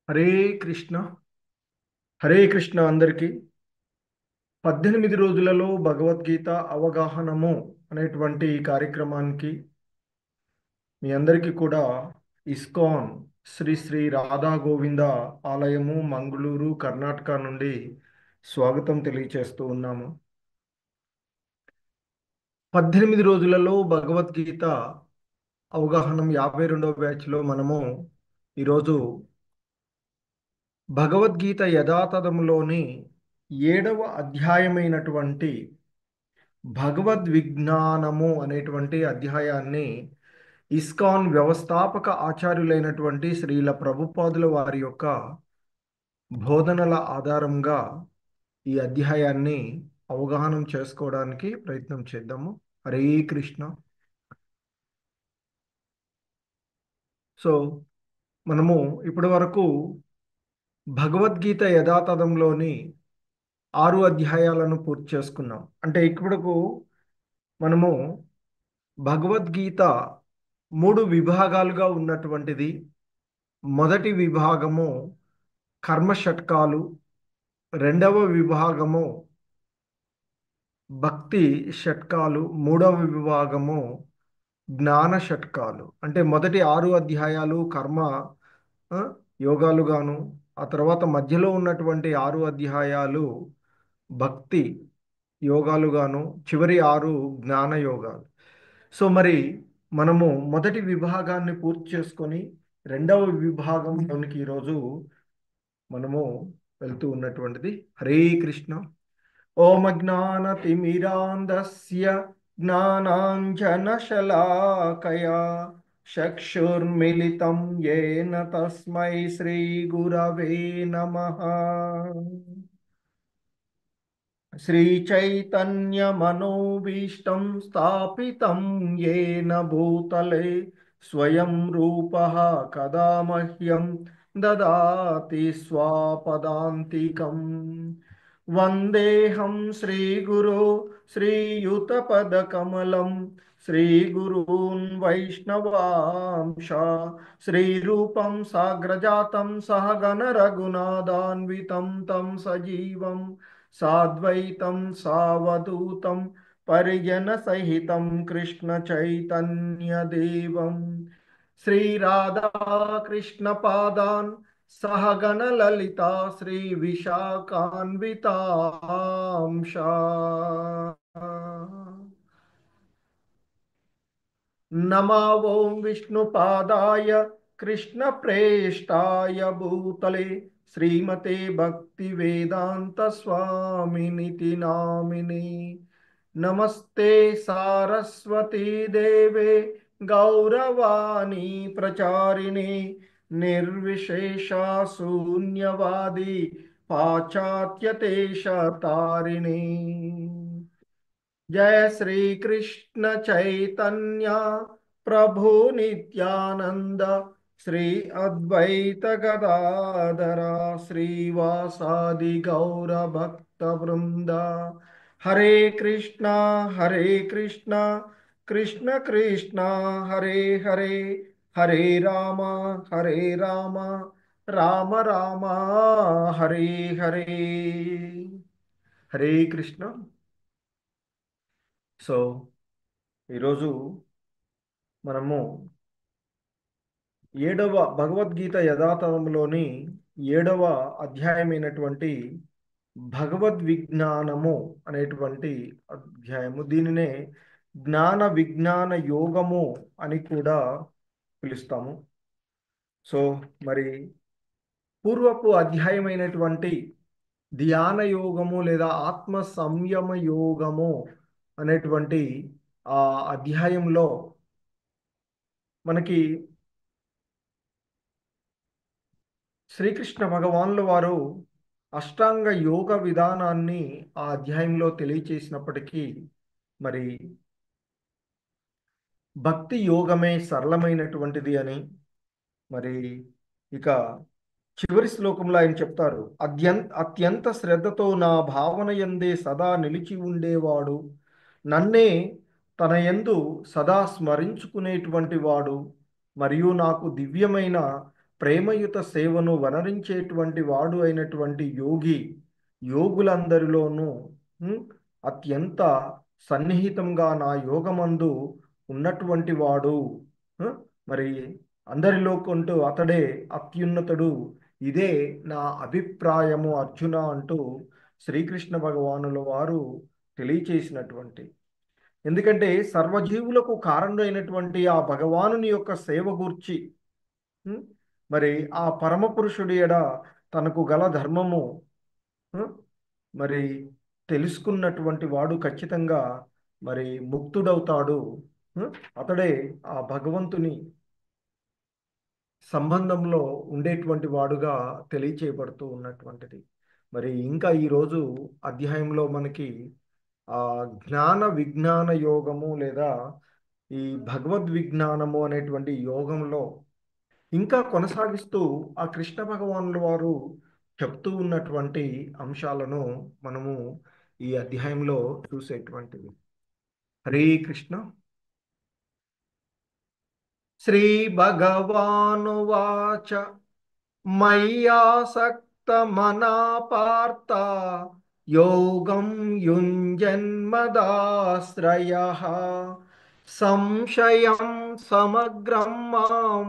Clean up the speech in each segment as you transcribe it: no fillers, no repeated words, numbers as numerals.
హరే కృష్ణ. హరే కృష్ణ అందరికీ. 18 రోజులలో భగవద్గీత అవగాహనము అనేటువంటి ఈ కార్యక్రమానికి మీ అందరికీ కూడా ఇస్కాన్ శ్రీ శ్రీ రాధా గోవింద ఆలయము మంగళూరు కర్ణాటక నుండి స్వాగతం తెలియచేస్తూ ఉన్నాము. 18 రోజులలో భగవద్గీత అవగాహన 52వ బ్యాచ్లో మనము ఈరోజు భగవద్గీత యథాతథములోని 7వ అధ్యాయమైనటువంటి భగవద్విజ్ఞానము అనేటువంటి అధ్యాయాన్ని ఇస్కాన్ వ్యవస్థాపక ఆచార్యులైనటువంటి శ్రీల ప్రభుపాదుల వారి యొక్క బోధనల ఆధారంగా ఈ అధ్యాయాన్ని అవగాహన చేసుకోవడానికి ప్రయత్నం చేద్దాము. హరే కృష్ణ. సో మనము ఇప్పటి వరకు భగవద్గీత యథాతథంలోని 6 అధ్యాయాలను పూర్తి చేసుకున్నాం. అంటే ఇప్పటికు మనము భగవద్గీత 3 విభాగాలుగా ఉన్నటువంటిది. మొదటి విభాగము కర్మ షట్కాలు, రెండవ విభాగము భక్తి షట్కాలు, మూడవ విభాగము జ్ఞాన షట్కాలు. అంటే మొదటి 6 అధ్యాయాలు కర్మ ఆ, యోగాలుగాను, ఆ తర్వాత మధ్యలో ఉన్నటువంటి 6 అధ్యాయాలు భక్తి యోగాలుగాను, చివరి 6 జ్ఞాన యోగాలు. సో మరి మనము మొదటి విభాగాన్ని పూర్తి చేసుకొని రెండవ విభాగంలోనికి ఈరోజు మనము వెళ్తూ ఉన్నటువంటిది. హరే కృష్ణ. ఓం అజ్ఞానతిమిరాంధస్య జ్ఞానాంజనశలాకయా చక్షుర్మిలితం యేన తస్మై శ్రీ గురవే నమః. श्रीचैतन्यमनोभीष्टं स्थापितं येन भूतले स्वयं रूपः कदा मह्यं ददाति स्वापदान्तिकम्. वन्देऽहं श्रीगुरो श्रीयुतपदकमलं श्रीगुरून् वैष्णवांश श्रीरूपं साग्रजातं सहगण रघुनाथान्वितं तं सजीवं साद्वैतं सावधूतं परिजनसहितं कृष्णचैतन्यदेवं श्रीराधाकृष्णपादान् सहगणललिता श्रीविशाखान्वितांश नमा ओं विष्णुपादाय कृष्णप्रेष्ठाय भूतले श्रीमते भक्तिवेदांत स्वामिनिति नामिने. नमस्ते सारस्वती देवे गौरवाणी प्रचारिणे निर्विशेषा शून्यवादी पाश्चात्यदेशतारिणे. जय श्री कृष्ण चैतन्य प्रभु नित्यानंद श्री अद्वैत गदाधर श्रीवासादि गौर भक्त वृंद. हरे कृष्णा कृष्ण कृष्णा हरे हरे, हरे राम राम राम हरे हरे. हरे कृष्ण. సో ఈరోజు మనము 7వ భగవద్గీత యథాతథంలోని 7వ అధ్యాయమైనటువంటి భగవద్విజ్ఞానము అనేటువంటి అధ్యాయము. దీనినే జ్ఞాన విజ్ఞాన యోగము అని కూడా పిలుస్తాము. సో మరి పూర్వపు అధ్యాయమైనటువంటి ధ్యాన యోగము లేదా ఆత్మ సంయమ యోగము అనేటువంటి ఆ అధ్యాయంలో మనకి శ్రీకృష్ణ భగవానుల వారు అష్టాంగ యోగ విధానాన్ని ఆ అధ్యాయంలో తెలియచేసినప్పటికీ మరి భక్తి యోగమే సరళమైనటువంటిది అని, మరి ఇక చివరి శ్లోకంలో ఆయన చెప్తారు, అత్యంత శ్రద్ధతో నా భావన యందే సదా నిలిచి ఉండేవాడు, నన్నే తన యందు సదా స్మరించుకునేటువంటి వాడు, మరియు నాకు దివ్యమైన ప్రేమయుత సేవను వనరించేటువంటి వాడు అయినటువంటి యోగి, యోగులందరిలోనూ ఉమ్, అత్యంత సన్నిహితంగా నా యోగమందు ఉన్నటువంటి వాడు. ఉమ్, మరి అందరిలో కొంటూ అతడే అత్యున్నతుడు, ఇదే నా అభిప్రాయము అర్జున అంటూ శ్రీకృష్ణ భగవానుల వారు తెలియచేసినటువంటి. ఎందుకంటే సర్వజీవులకు కారణమైనటువంటి ఆ భగవానుని యొక్క సేవ గూర్చి ఉం? మరి ఆ పరమ పురుషుడి ఎడ తనకు గల ధర్మము ఉం? మరి తెలుసుకున్నటువంటి వాడు ఖచ్చితంగా మరి ముక్తుడవుతాడు. ఉం? అతడే ఆ భగవంతుని సంబంధంలో ఉండేటువంటి వాడుగా తెలియచేయబడుతూ ఉన్నటువంటిది. మరి ఇంకా ఈరోజు అధ్యాయంలో మనకి ఆ జ్ఞాన విజ్ఞాన యోగము లేదా ఈ భగవద్విజ్ఞానము అనేటువంటి యోగంలో ఇంకా కొనసాగిస్తూ ఆ కృష్ణ భగవానుల వారు చెప్తూ ఉన్నటువంటి అంశాలను మనము ఈ అధ్యాయంలో చూసేటువంటివి. హరే కృష్ణ. శ్రీ భగవానువాచ మయ్యాసక్తమనా పార్థ యోగం యుంజన్మదాశ్రయః సంశయం సమగ్రం మాం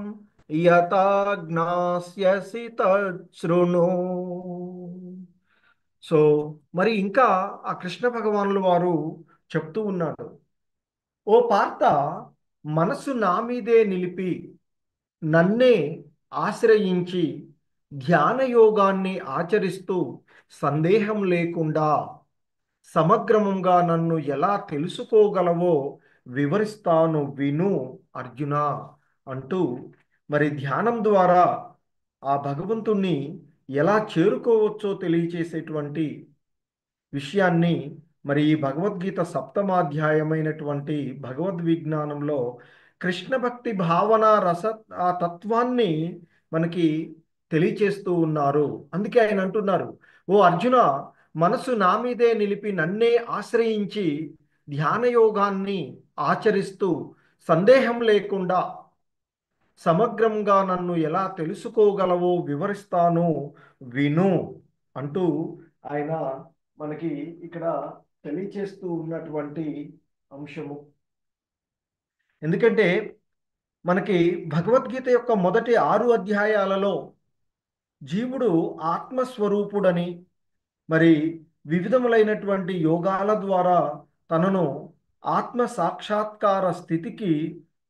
యథా జ్ఞాస్యసి తచ్ఛృణు. సో మరి ఇంకా ఆ కృష్ణ భగవానుల వారు చెప్తూ ఉన్నాడు, ఓ పార్థ, మనసు నా మీదే నిలిపి నన్నే ఆశ్రయించి ధ్యాన యోగాన్ని ఆచరిస్తూ సందేహం లేకుండా సమగ్రముగా నన్ను ఎలా తెలుసుకోగలవో వివరిస్తాను విను అర్జున అంటూ మరి ధ్యానం ద్వారా ఆ భగవంతుణ్ణి ఎలా చేరుకోవచ్చో తెలియచేసేటువంటి విషయాన్ని మరి ఈ భగవద్గీత సప్తమాధ్యాయమైనటువంటి భగవద్విజ్ఞానంలో కృష్ణ భక్తి భావన రస ఆ తత్వాన్ని మనకి తెలియచేస్తూ ఉన్నారు. అందుకే ఆయన అంటున్నారు, ఓ అర్జున, మనసు నా మీదే నిలిపి నన్నే ఆశ్రయించి ధ్యాన యోగాన్ని ఆచరిస్తూ సందేహం లేకుండా సమగ్రంగా నన్ను ఎలా తెలుసుకోగలవో వివరిస్తాను విను అంటూ ఆయన మనకి ఇక్కడ తెలియచేస్తూ ఉన్నటువంటి అంశము. ఎందుకంటే మనకి భగవద్గీత యొక్క మొదటి 6 అధ్యాయాలలో జీవుడు ఆత్మస్వరూపుడని, మరి వివిధములైనటువంటి యోగాల ద్వారా తనను ఆత్మ సాక్షాత్కార స్థితికి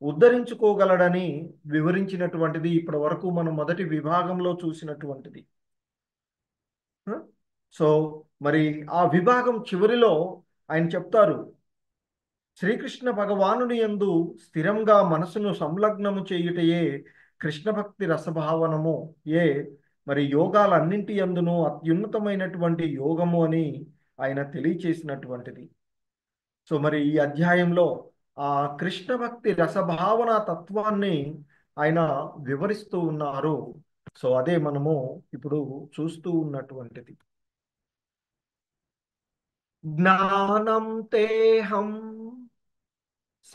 ఉద్ధరించుకోగలడని వివరించినటువంటిది ఇప్పటి వరకు మనం మొదటి విభాగంలో చూసినటువంటిది. సో మరి ఆ విభాగం చివరిలో ఆయన చెప్తారు, శ్రీకృష్ణ భగవానుని యందు స్థిరంగా మనసును సంలగ్నము చేయుటయే కృష్ణ భక్తి రసభావనము, ఏ మరి యోగాలన్నింటి యందును అత్యున్నతమైనటువంటి యోగము అని ఆయన తెలియచేసినటువంటిది. సో మరి ఈ అధ్యాయంలో ఆ కృష్ణ భక్తి రసభావన తత్వాన్ని ఆయన వివరిస్తూ ఉన్నారు. సో అదే మనము ఇప్పుడు చూస్తూ ఉన్నటువంటిది. జ్ఞానం తేహం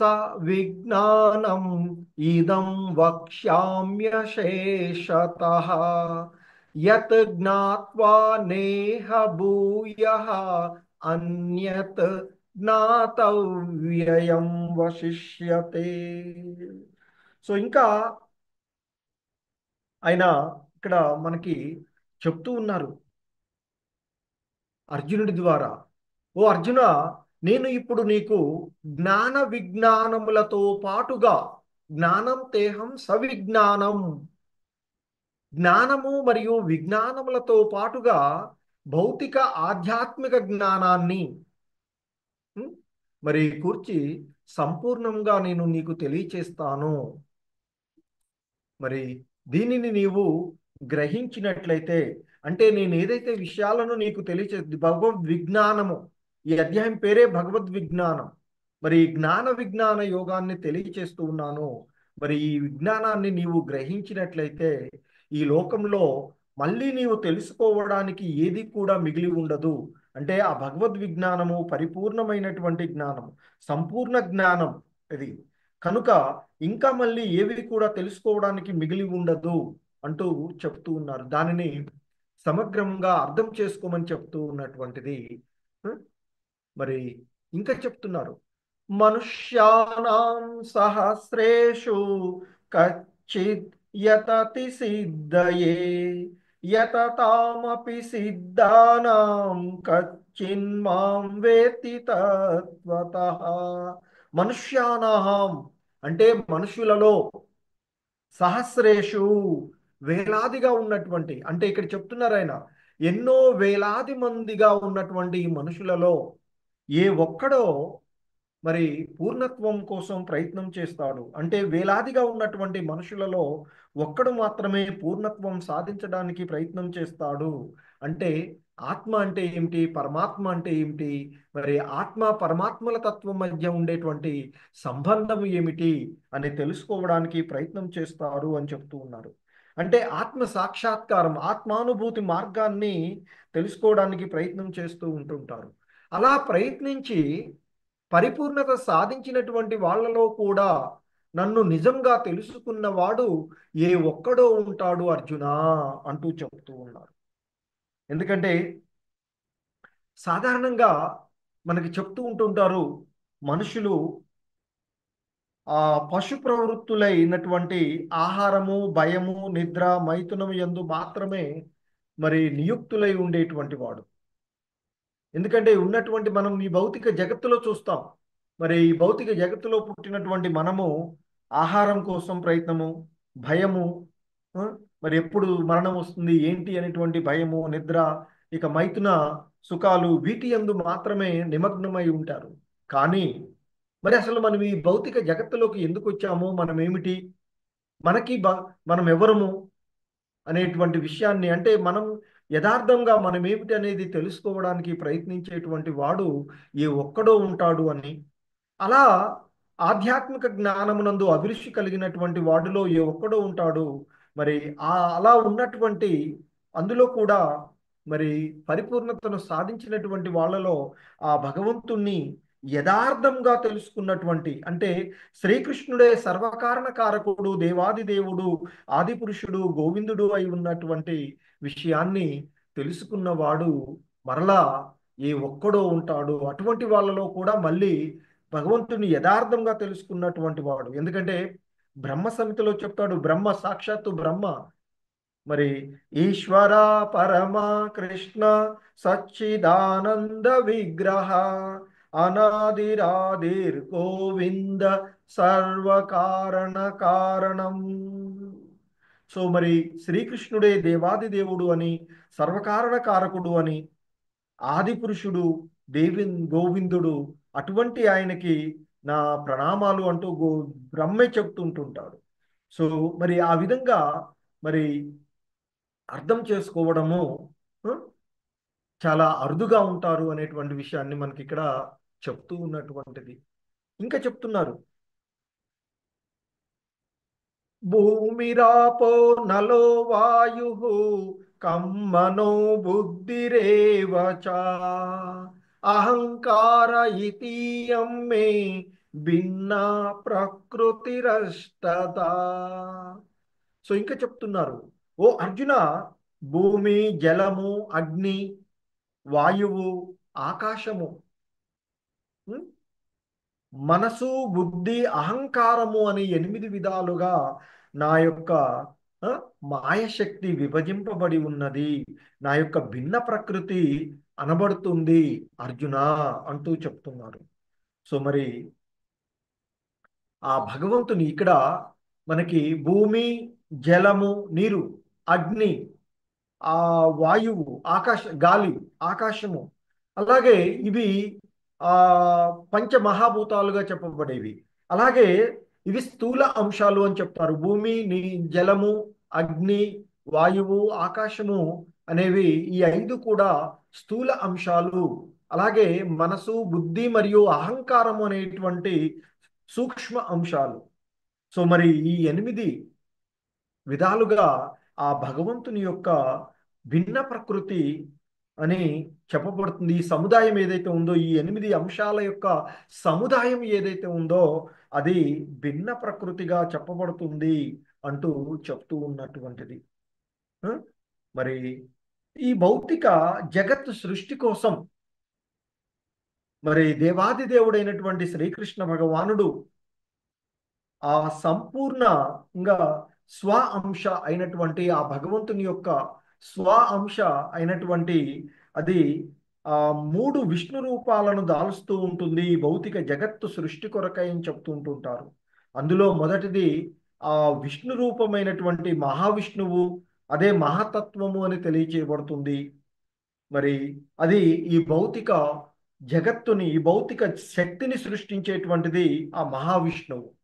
స విజ్ఞానం ఇదం వక్ష్యామ్యశేషతః యత్ జ్ఞాత్వా నేహ భూయః అన్యత్ జ్ఞాతవ్యయం వశిష్యతే. సో ఇంకా ఆయన ఇక్కడ మనకి చెప్తూ ఉన్నారు అర్జునుడి ద్వారా, ఓ అర్జున, నేను ఇప్పుడు నీకు జ్ఞాన విజ్ఞానములతో పాటుగా, జ్ఞానం తేహం సవిజ్ఞానం, జ్ఞానము మరియు విజ్ఞానములతో పాటుగా భౌతిక ఆధ్యాత్మిక జ్ఞానాన్ని మరి కూర్చి సంపూర్ణంగా నేను నీకు తెలియచేస్తాను. మరి దీనిని నీవు గ్రహించినట్లయితే, అంటే నేను ఏదైతే విషయాలను నీకు తెలియచే భగవద్విజ్ఞానము, ఈ అధ్యాయం పేరే భగవద్విజ్ఞానం, మరి జ్ఞాన విజ్ఞాన యోగాన్ని తెలియచేస్తూ ఉన్నాను. మరి ఈ విజ్ఞానాన్ని నీవు గ్రహించినట్లయితే ఈ లోకంలో మళ్ళీ నీవు తెలుసుకోవడానికి ఏది కూడా మిగిలి ఉండదు. అంటే ఆ భగవద్విజ్ఞానము పరిపూర్ణమైనటువంటి జ్ఞానం, సంపూర్ణ జ్ఞానం ఇది కనుక ఇంకా మళ్ళీ ఏవి కూడా తెలుసుకోవడానికి మిగిలి ఉండదు అంటూ చెప్తూ ఉన్నారు. దానిని సమగ్రంగా అర్థం చేసుకోమని చెప్తూ ఉన్నటువంటిది. ఆ, మరి ఇంకా చెప్తున్నారు, మనుష్యానాం సహస్రేషు కచ్చిత్ యతతి సిద్ధయే యతతామపి సిద్ధానాం కచ్చిన్మాం వేత్తి తత్వతః. మనుష్యానాం అంటే మనుషులలో, సహస్రేషు వేలాదిగా ఉన్నటువంటి, అంటే ఇక్కడ చెప్తున్నారు ఆయన, ఎన్నో వేలాది మందిగా ఉన్నటువంటి ఈ మనుషులలో ఏ ఒక్కడో మరి పూర్ణత్వం కోసం ప్రయత్నం చేస్తాడు. అంటే వేలాదిగా ఉన్నటువంటి మనుషులలో ఒక్కడు మాత్రమే పూర్ణత్వం సాధించడానికి ప్రయత్నం చేస్తాడు. అంటే ఆత్మ అంటే ఏమిటి, పరమాత్మ అంటే ఏమిటి, మరి ఆత్మ పరమాత్మల తత్వం మధ్య ఉండేటువంటి సంబంధం ఏమిటి అని తెలుసుకోవడానికి ప్రయత్నం చేస్తారు అని చెప్తూ ఉన్నారు. అంటే ఆత్మ సాక్షాత్కారం, ఆత్మానుభూతి మార్గాన్ని తెలుసుకోవడానికి ప్రయత్నం చేస్తూ ఉంటుంటారు. అలా ప్రయత్నించి పరిపూర్ణత సాధించినటువంటి వాళ్ళలో కూడా నన్ను నిజంగా తెలుసుకున్నవాడు ఏ ఒక్కడో ఉంటాడు అర్జునా అంటూ చెప్తూ ఉన్నారు. ఎందుకంటే సాధారణంగా మనకి చెప్తూ ఉంటుంటారు, మనుషులు ఆ పశు ప్రవృత్తులైనటువంటి ఆహారము, భయము, నిద్ర, మైథునము యందు మాత్రమే మరి నియుక్తులై ఉండేటువంటి వాడు. ఎందుకంటే ఉన్నటువంటి మనం ఈ భౌతిక జగత్తులో చూస్తాం. మరి ఈ భౌతిక జగత్తులో పుట్టినటువంటి మనము ఆహారం కోసం ప్రయత్నము, భయము, ఆ, మరి ఎప్పుడు మరణం వస్తుంది ఏంటి అనేటువంటి భయము, నిద్ర, ఇక మైథున సుఖాలు, వీటి యందు మాత్రమే నిమగ్నమై ఉంటారు. కానీ మరి అసలు మనం ఈ భౌతిక జగత్తులోకి ఎందుకు వచ్చాము, మనం ఏమిటి, మనకి మనం ఎవరము అనేటువంటి విషయాన్ని, అంటే మనం యథార్థంగా మనం ఏమిటి అనేది తెలుసుకోవడానికి ప్రయత్నించేటువంటి వాడు ఏ ఒక్కడో ఉంటాడు అని. అలా ఆధ్యాత్మిక జ్ఞానమునందు అభిరుచి కలిగినటువంటి వాడిలో ఏ ఒక్కడో ఉంటాడు. మరి అలా ఉన్నటువంటి అందులో కూడా మరి పరిపూర్ణతను సాధించినటువంటి వాళ్ళలో ఆ భగవంతుణ్ణి యథార్థంగా తెలుసుకున్నటువంటి, అంటే శ్రీకృష్ణుడే సర్వకారణ కారకుడు, దేవాది దేవుడు, ఆది పురుషుడు, గోవిందుడు అయి ఉన్నటువంటి విషయాన్ని తెలుసుకున్నవాడు మరలా ఏ ఒక్కడో ఉంటాడు. అటువంటి వాళ్ళలో కూడా మళ్ళీ భగవంతుని యథార్థంగా తెలుసుకున్నటువంటి వాడు. ఎందుకంటే బ్రహ్మ సమితిలో చెప్తాడు, బ్రహ్మ సాక్షాత్తు బ్రహ్మ, మరి ఈశ్వర పరమ కృష్ణ సచ్చిదానంద విగ్రహ అనాదిరాదిర్ గోవింద సర్వకారణ కారణం. సో మరి శ్రీకృష్ణుడే దేవాది దేవుడు అని, సర్వకారణ కారకుడు అని, ఆది పురుషుడు, గోవిందుడు, అటువంటి ఆయనకి నా ప్రణామాలు అంటూ బ్రహ్మే చెప్తుంటుంటాడు. సో మరి ఆ విధంగా మరి అర్థం చేసుకోవడము ఆ, చాలా అరుదుగా ఉంటారు అనేటువంటి విషయాన్ని మనకి ఇక్కడ చెప్తూ ఉన్నటువంటిది. ఇంకా చెప్తున్నారు, భూమిరాపో నలో వాయు కమ్మనో బుద్ధిరేవ చ అహంకార ఇతీయం మే భిన్న ప్రకృతిరష్టత. సో ఇంకా చెప్తున్నారు, ఓ అర్జున, భూమి, జలము, అగ్ని, వాయువు, ఆకాశము, ఉం? మనసు, బుద్ధి, అహంకారము అని 8 విధాలుగా నా యొక్క ఆ, మాయశక్తి విభజింపబడి ఉన్నది, నా యొక్క భిన్న ప్రకృతి అనబడుతుంది అర్జున అంటూ చెప్తున్నారు. సో మరి ఆ భగవంతుని ఇక్కడ మనకి భూమి, జలము, నీరు, అగ్ని, ఆ వాయువు, గాలి, ఆకాశము, అలాగే ఇవి ఆ పంచమహాభూతాలుగా చెప్పబడేవి. అలాగే ఇవి స్థూల అంశాలు అని చెప్తారు. భూమి, జలము, అగ్ని, వాయువు, ఆకాశము అనేవి ఈ 5 కూడా స్థూల అంశాలు. అలాగే మనసు, బుద్ధి మరియు అహంకారము అనేటువంటి సూక్ష్మ అంశాలు. సో మరి ఈ 8 విధాలుగా ఆ భగవంతుని యొక్క భిన్న ప్రకృతి అని చెప్పబడుతుంది. ఈ సముదాయం ఏదైతే ఉందో, ఈ 8 అంశాల యొక్క సముదాయం ఏదైతే ఉందో అది భిన్న ప్రకృతిగా చెప్పబడుతుంది అంటూ చెప్తూ ఉన్నటువంటిది. ఆ? మరి ఈ భౌతిక జగత్ సృష్టి కోసం మరి దేవాది దేవుడైనటువంటి శ్రీకృష్ణ భగవానుడు ఆ సంపూర్ణంగా స్వ అంశ అయినటువంటి ఆ భగవంతుని యొక్క స్వ అంశ అయినటువంటి అది ఆ మూడు విష్ణు రూపాలను దాలుస్తూ ఉంటుంది ఈ భౌతిక జగత్తు సృష్టి కొరకై అని చెప్తూ ఉంటుంటారు. అందులో మొదటిది ఆ విష్ణు రూపమైనటువంటి మహావిష్ణువు, అదే మహాతత్వము అని తెలియచేయబడుతుంది. మరి అది ఈ భౌతిక జగత్తుని ఈ భౌతిక శక్తిని సృష్టించేటువంటిది ఆ మహావిష్ణువు.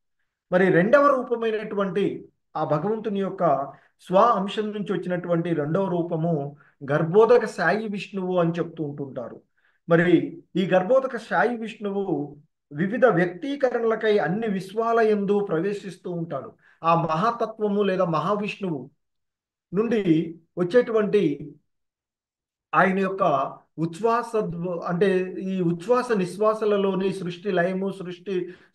మరి రెండవ రూపమైనటువంటి ఆ భగవంతుని యొక్క స్వ అంశం నుంచి వచ్చినటువంటి రెండవ రూపము గర్భోదక సాయి విష్ణువు అని చెప్తూ ఉంటుంటారు. మరి ఈ గర్భోదక సాయి విష్ణువు వివిధ వ్యక్తీకరణలకై అన్ని విశ్వాలయందు ప్రవేశిస్తూ ఉంటాడు. ఆ మహాతత్వము లేదా మహావిష్ణువు నుండి వచ్చేటువంటి ఆయన యొక్క ఉచ్ఛ్వాస అంటే ఈ ఉచ్ఛ్వాస నిశ్వాసలలోని సృష్టి లయము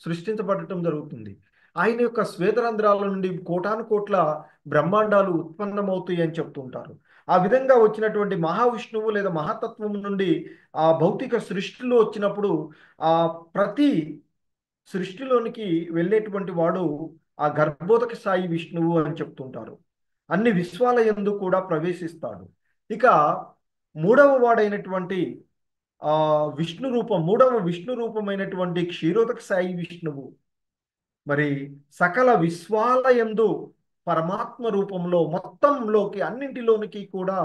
సృష్టించబడటం జరుగుతుంది. ఆయన యొక్క శ్వేతరంధ్రాల నుండి కోటాను కోట్ల బ్రహ్మాండాలు ఉత్పన్నమవుతాయి అని చెప్తుంటారు. ఆ విధంగా వచ్చినటువంటి మహావిష్ణువు లేదా మహాతత్వం నుండి ఆ భౌతిక సృష్టిలో వచ్చినప్పుడు ఆ ప్రతి సృష్టిలోనికి వెళ్ళేటువంటి వాడు ఆ గర్భోదక సాయి విష్ణువు అని చెప్తుంటారు. అన్ని విశ్వాల యందు కూడా ప్రవేశిస్తాడు. ఇక మూడవ వాడైనటువంటి ఆ విష్ణు రూపం, మూడవ విష్ణు రూపమైనటువంటి క్షీరోదక సాయి విష్ణువు మరి సకల విశ్వాలయందు పరమాత్మ రూపంలో మొత్తంలోకి అన్నింటిలోనికి కూడా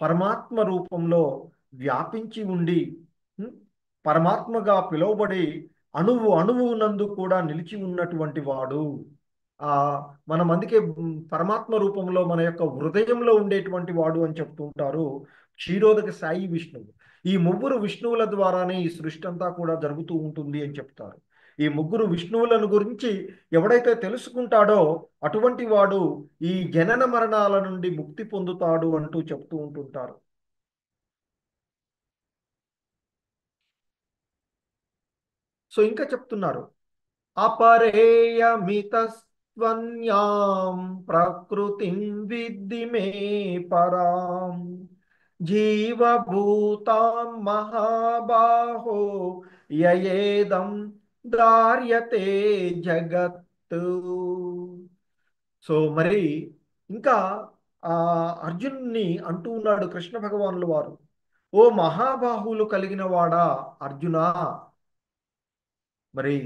పరమాత్మ రూపంలో వ్యాపించి ఉండి ఉం, పరమాత్మగా పిలువబడి అణువు అణువునందు కూడా నిలిచి ఉన్నటువంటి వాడు. ఆ మనం అందుకే పరమాత్మ రూపంలో మన యొక్క హృదయంలో ఉండేటువంటి వాడు అని చెప్తూ ఉంటారు క్షీరోదక సాయి విష్ణువు. ఈ ముగ్గురు విష్ణువుల ద్వారానే ఈ సృష్టి అంతా కూడా జరుగుతూ ఉంటుంది అని చెప్తారు. ఈ ముగ్గురు విష్ణువులను గురించి ఎవడైతే తెలుసుకుంటాడో అటువంటి వాడు ఈ జనన మరణాల నుండి ముక్తి పొందుతాడు అంటూ చెప్తూ ఉంటుంటారు. సో ఇంకా చెప్తున్నారు, अपरेयमितस्त्वन्यां प्रकृतिं विद्धि मे परां जीवभूतां महाबाहो ययेदं धार्यते జగత్. సో మరి ఇంకా ఆ అర్జునుని అంటూ ఉన్నాడు కృష్ణ భగవానుల వారు, ఓ మహాబాహువులు కలిగిన వాడా అర్జునా, మరి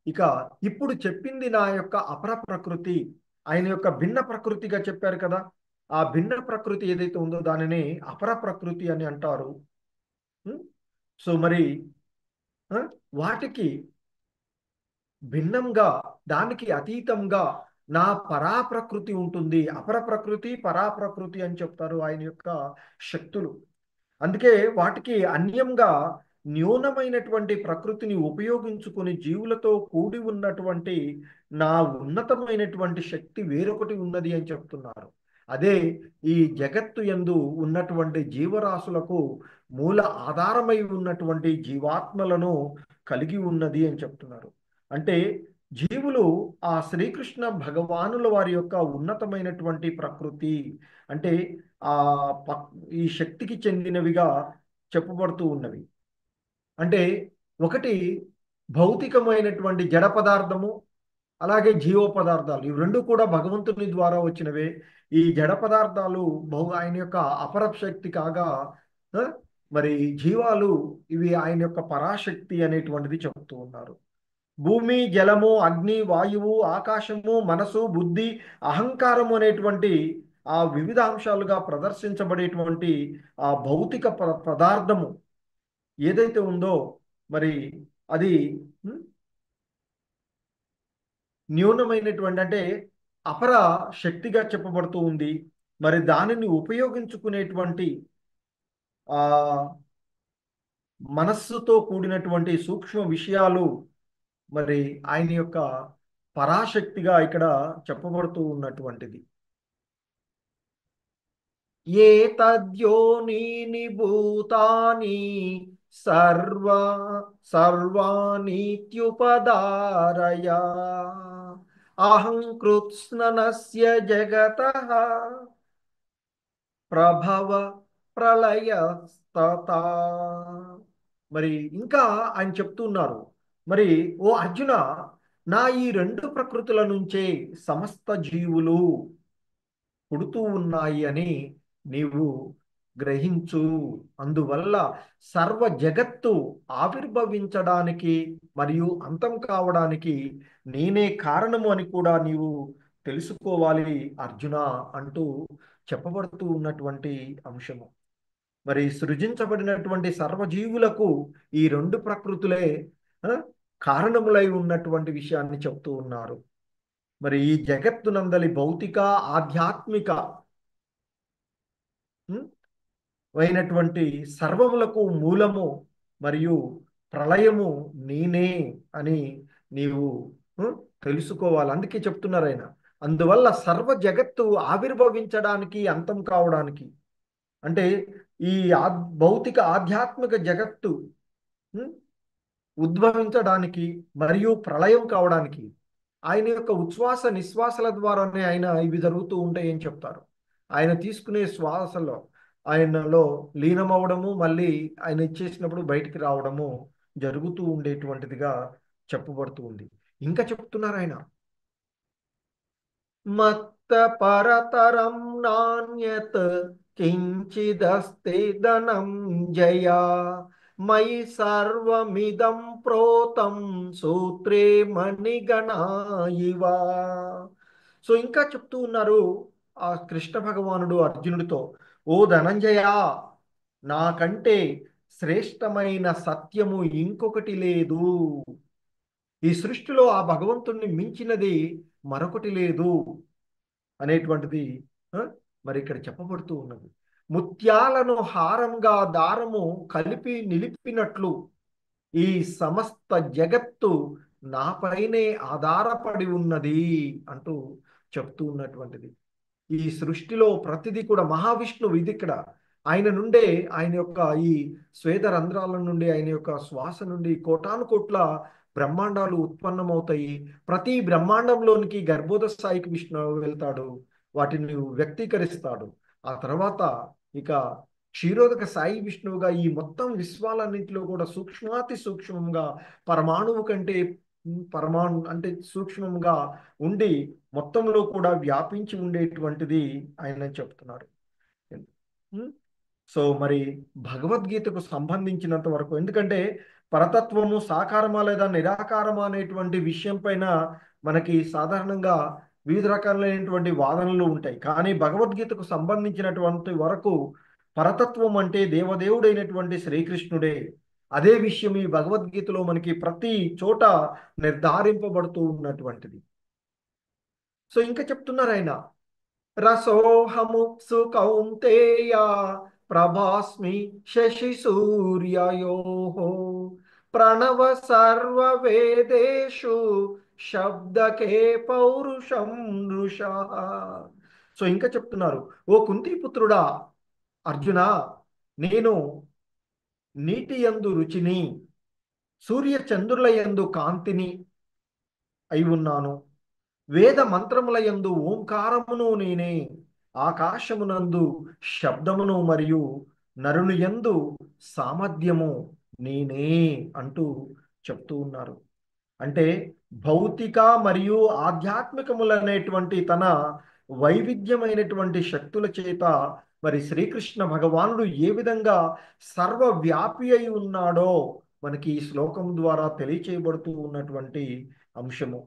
ఇక ఇప్పుడు చెప్పింది నా యొక్క అపర ప్రకృతి, ఆయన యొక్క భిన్న ప్రకృతిగా చెప్పారు కదా, ఆ భిన్న ప్రకృతి ఏదైతే ఉందో దానిని అపర ప్రకృతి అని అంటారు. ఉం? సో మరి ఆ, వాటికి భిన్నంగా దానికి అతీతంగా నా పరాప్రకృతి ఉంటుంది. అపర ప్రకృతి పరాప్రకృతి అని చెప్తారు ఆయన యొక్క శక్తులు. అందుకే వాటికి అన్యంగా న్యూనమైనటువంటి ప్రకృతిని ఉపయోగించుకొని జీవులతో కూడి ఉన్నటువంటి నా ఉన్నతమైనటువంటి శక్తి వేరొకటి ఉన్నది అని చెప్తున్నారు. అదే ఈ జగత్తు యందు ఉన్నటువంటి జీవరాశులకు మూల ఆధారమై ఉన్నటువంటి జీవాత్మలను కలిగి ఉన్నది అని చెప్తున్నారు. అంటే జీవులు ఆ శ్రీకృష్ణ భగవానుల వారి యొక్క ఉన్నతమైనటువంటి ప్రకృతి అంటే ఆ ఈ శక్తికి చెందినవిగా చెప్పబడుతూ ఉన్నవి. అంటే ఒకటి భౌతికమైనటువంటి జడ పదార్థము, అలాగే జీవ పదార్థాలు, ఇవి రెండు కూడా భగవంతుని ద్వారా వచ్చినవే. ఈ జడ పదార్థాలు ఆయన యొక్క అపర శక్తి కాగా ఆ, మరి జీవాలు ఇవి ఆయన యొక్క పరాశక్తి అనేటువంటిది చెప్తూ ఉన్నారు. భూమి, జలము, అగ్ని, వాయువు, ఆకాశము, మనసు, బుద్ధి, అహంకారము అనేటువంటి ఆ వివిధ అంశాలుగా ప్రదర్శించబడేటువంటి ఆ భౌతిక పదార్థము ఏదైతే ఉందో మరి అది ఉం, న్యూనమైనటువంటి అంటే అపర శక్తిగా చెప్పబడుతూ ఉంది. మరి దానిని ఉపయోగించుకునేటువంటి ఆ మనస్సుతో కూడినటువంటి సూక్ష్మ విషయాలు మరి ఆయన యొక్క పరాశక్తిగా ఇక్కడ చెప్పబడుతూ ఉన్నటువంటిది. ఏ తద్యోనీని భూతాని సర్వాణీత్యుపదారయ అహం కృత్స్ననస్య జగతః ప్రభవ ప్రళయస్తతా. మరి ఇంకా ఆయన చెప్తున్నారు, మరి ఓ అర్జున, నా ఈ రెండు ప్రకృతుల నుంచే సమస్త జీవులు పుడుతూ ఉన్నాయి అని నీవు గ్రహించు. అందువల్ల సర్వ జగత్తు ఆవిర్భవించడానికి మరియు అంతం కావడానికి నేనే కారణము అని కూడా నీవు తెలుసుకోవాలి అర్జున అంటూ చెప్పబడుతూ ఉన్నటువంటి అంశము. మరి సృజించబడినటువంటి సర్వజీవులకు ఈ రెండు ప్రకృతులే ఆ, కారణములై ఉన్నటువంటి విషయాన్ని చెప్తూ ఉన్నారు. మరి ఈ జగత్తునందలి భౌతిక ఆధ్యాత్మిక ఉం, అయినటువంటి సర్వములకు మూలము మరియు ప్రళయము నేనే అని నీవు ఉం, తెలుసుకోవాలి. అందుకే చెప్తున్నారు ఆయన. అందువల్ల సర్వ జగత్తు ఆవిర్భవించడానికి అంతం కావడానికి అంటే ఈ భౌతిక ఆధ్యాత్మిక జగత్తు ఉం, ఉద్భవించడానికి మరియు ప్రళయం కావడానికి ఆయన యొక్క ఉచ్ఛ్వాస నిశ్వాసల ద్వారానే ఆయన ఇవి జరుగుతూ ఉంటాయని చెప్తారు. ఆయన తీసుకునే శ్వాసలో ఆయనలో లీనమవడము, మళ్ళీ ఆయన ఇచ్చేసినప్పుడు బయటికి రావడము జరుగుతూ ఉండేటువంటిదిగా చెప్పబడుతూ ఉంది. ఇంకా చెప్తున్నారు ఆయన, మత్త పరతరం నాణ్యత్ కించిదస్తి ధనం జయా మయి సర్వమిదం ప్రోతం సూత్రే మణిగణా ఇవ. సో ఇంకా చెప్తూ ఉన్నారు ఆ కృష్ణ భగవానుడు అర్జునుడితో, ఓ ధనంజయ, నాకంటే శ్రేష్టమైన సత్యము ఇంకొకటి లేదు. ఈ సృష్టిలో ఆ భగవంతుణ్ణి మించినది మరొకటి లేదు అనేటువంటిది ఆ, మరి ఇక్కడ చెప్పబడుతూ ఉన్నది. ముత్యాలను హారంగా దారము కలిపి నిలిపినట్లు ఈ సమస్త జగత్తు నాపైనే ఆధారపడి ఉన్నది అంటూ చెప్తూ ఉన్నటువంటిది. ఈ సృష్టిలో ప్రతిదీ కూడా మహావిష్ణువు ఇది ఇక్కడ ఆయన నుండే, ఆయన యొక్క ఈ శ్వేత రంధ్రాల నుండి, ఆయన యొక్క శ్వాస నుండి కోటాను కోట్ల బ్రహ్మాండాలు ఉత్పన్నమవుతాయి. ప్రతి బ్రహ్మాండంలోనికి గర్భోదయ స్థాయికి విష్ణువు వెళ్తాడు, వాటిని వ్యక్తీకరిస్తాడు. ఆ తర్వాత ఇక క్షీరోదక సాయి విష్ణువుగా ఈ మొత్తం విశ్వాలన్నింటిలో కూడా సూక్ష్మాతి సూక్ష్మంగా పరమాణువు కంటే పరమాణు అంటే సూక్ష్మంగా ఉండి మొత్తంలో కూడా వ్యాపించి ఉండేటువంటిది ఆయన చెప్తున్నారు. ఉం? సో మరి భగవద్గీతకు సంబంధించినంత వరకు, ఎందుకంటే పరతత్వము సాకారమా లేదా నిరాకారమా అనేటువంటి విషయం పైన మనకి సాధారణంగా వివిధ రకాలైనటువంటి వాదనలు ఉంటాయి. కానీ భగవద్గీతకు సంబంధించినటువంటి వరకు పరతత్వం అంటే దేవదేవుడైనటువంటి శ్రీకృష్ణుడే. అదే విషయం ఈ భగవద్గీతలో మనకి ప్రతి చోట నిర్ధారింపబడుతూ ఉన్నటువంటిది. సో ఇంకా చెప్తున్నారు ఆయన, రసోహముప్సు కౌంతేయ ప్రభాస్మి శశి సూర్యయోః ప్రణవ సర్వ వేదేషు శబ్దకే పౌరుషం నృషః. సో ఇంకా చెప్తున్నారు, ఓ కుంతిపుత్రుడా అర్జున, నేను నీటి యందు రుచిని, సూర్య చంద్రుల యందు కాంతిని అయి ఉన్నాను. వేద మంత్రముల యందు ఓంకారమును నేనే, ఆకాశమునందు శబ్దమును మరియు నరుని యందు సామర్థ్యము నేనే అంటూ చెప్తూ ఉన్నారు. అంటే భౌతిక మరియు ఆధ్యాత్మికములనేటువంటి తన వైవిధ్యమైనటువంటి శక్తుల చేత మరి శ్రీకృష్ణ భగవానుడు ఏ విధంగా సర్వవ్యాపి అయి ఉన్నాడో మనకి ఈ శ్లోకం ద్వారా తెలియచేయబడుతూ ఉన్నటువంటి అంశము.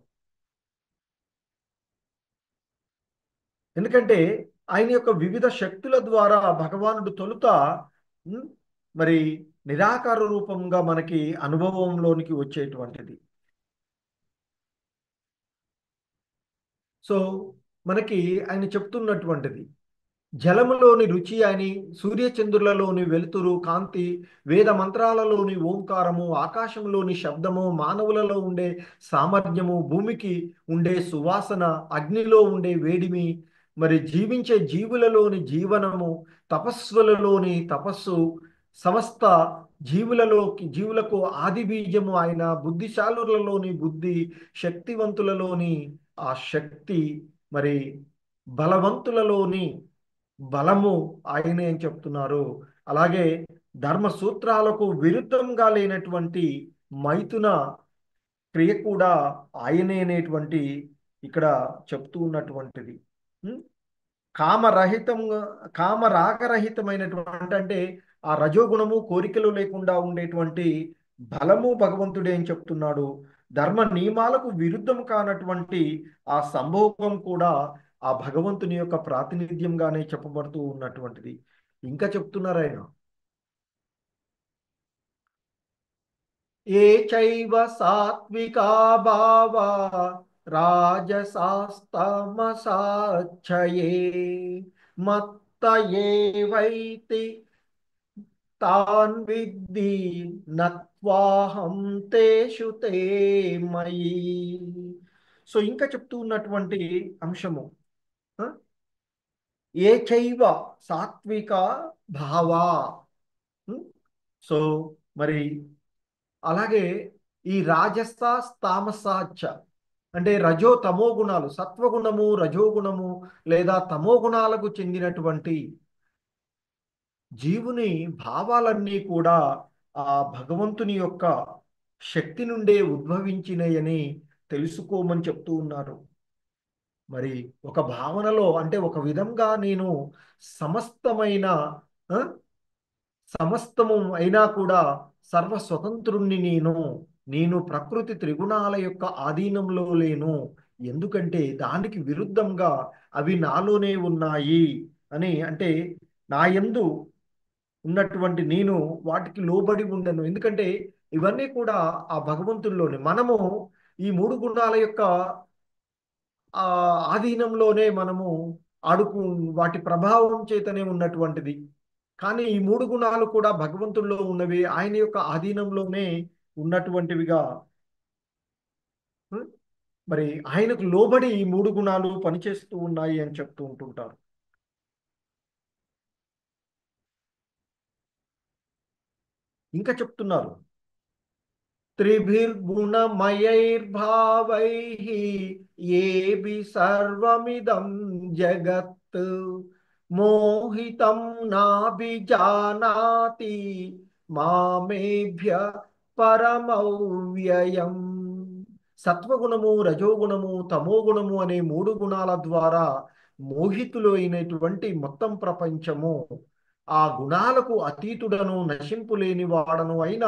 ఎందుకంటే ఆయన యొక్క వివిధ శక్తుల ద్వారా భగవానుడు తొలుత ఉం, మరి నిరాకార రూపంగా మనకి అనుభవంలోనికి వచ్చేటువంటిది. సో మనకి ఆయన చెప్తున్నటువంటిది, జలములోని రుచి అని, సూర్యచంద్రులలోని వెలుతురు కాంతి, వేద మంత్రాలలోని ఓంకారము, ఆకాశంలోని శబ్దము, మానవులలో ఉండే సామర్థ్యము, భూమికి ఉండే సువాసన, అగ్నిలో ఉండే వేడిమి, మరి జీవించే జీవులలోని జీవనము, తపస్సులలోని తపస్సు, సమస్త జీవులకు ఆది బీజము ఆయన, బుద్ధిశాలులలోని బుద్ధి, శక్తివంతులలోని ఆ శక్తి, మరి బలవంతులలోని బలము ఆయనే అని చెప్తున్నారు. అలాగే ధర్మ సూత్రాలకు విరుద్ధంగా లేనటువంటి మైథున క్రియ కూడా ఆయనే అనేటువంటి ఇక్కడ చెప్తూ ఉన్నటువంటిది. ఉం? కామరహితంగా, కామరాగరహితమైనటువంటి అంటే ఆ రజోగుణము కోరికలు లేకుండా ఉండేటువంటి బలము భగవంతుడే అని చెప్తున్నాడు. ధర్మ నియమాలకు విరుద్ధం కానటువంటి ఆ సంభోగం కూడా ఆ భగవంతుని యొక్క ప్రాతినిధ్యంగానే చెప్పబడుతూ ఉన్నటువంటిది. ఇంకా చెప్తున్నారు ఆయన, ఏ చైవ సాత్వికా భావా రాజసాస్తమసాచ్చయే మత్త ఏవైతి తాన్ విద్ధి నత్వాహం తేషు తే మయి. సో ఇంకా చెప్తూ ఉన్నటువంటి అంశము, ఆ? ఏ చైవ సాత్విక భావా. ఉం? సో మరి అలాగే ఈ రాజస తామసాచ అంటే రజో తమో గుణాలు, సత్వగుణము రజోగుణము లేదా తమో గుణాలకు చెందినటువంటి జీవుని భావాలన్నీ కూడా ఆ భగవంతుని యొక్క శక్తి నుండే ఉద్భవించినయని తెలుసుకోమని చెప్తూ ఉన్నారు. మరి ఒక భావనలో అంటే ఒక విధంగా నేను సమస్తమైన ఆ, సమస్తము అయినా కూడా సర్వ స్వతంత్రుణ్ణి నేను ప్రకృతి త్రిగుణాల యొక్క ఆధీనంలో లేను, ఎందుకంటే దానికి విరుద్ధంగా అవి నాలోనే ఉన్నాయి అని, అంటే నా యందు ఉన్నటువంటి నేను వాటికి లోబడి ఉండను, ఎందుకంటే ఇవన్నీ కూడా ఆ భగవంతుల్లోనే మనము ఈ మూడు గుణాల యొక్క ఆ ఆధీనంలోనే మనము ఆడుకు వాటి ప్రభావం చేతనే ఉన్నటువంటిది. కానీ ఈ మూడు గుణాలు కూడా భగవంతుల్లో ఉన్నవి, ఆయన యొక్క ఆధీనంలోనే ఉన్నటువంటివిగా, ఉం? మరి ఆయనకు లోబడి ఈ మూడు గుణాలు పనిచేస్తూ ఉన్నాయి అని చెప్తూ ఉంటుంటారు. ఇంకా చెప్తున్నారు, త్రిభిర్గుణమయైర్భావైః ఏభి సర్వమిదం జగత్ మోహితం నాభిజానాతి మామేభ్య పరమవ్యయం. సత్వగుణము రజోగుణము తమోగుణము అనే మూడు గుణాల ద్వారా మోహితులు అయినటువంటి మొత్తం ప్రపంచము ఆ గుణాలకు అతీతుడను నశింపు లేని వాడను అయిన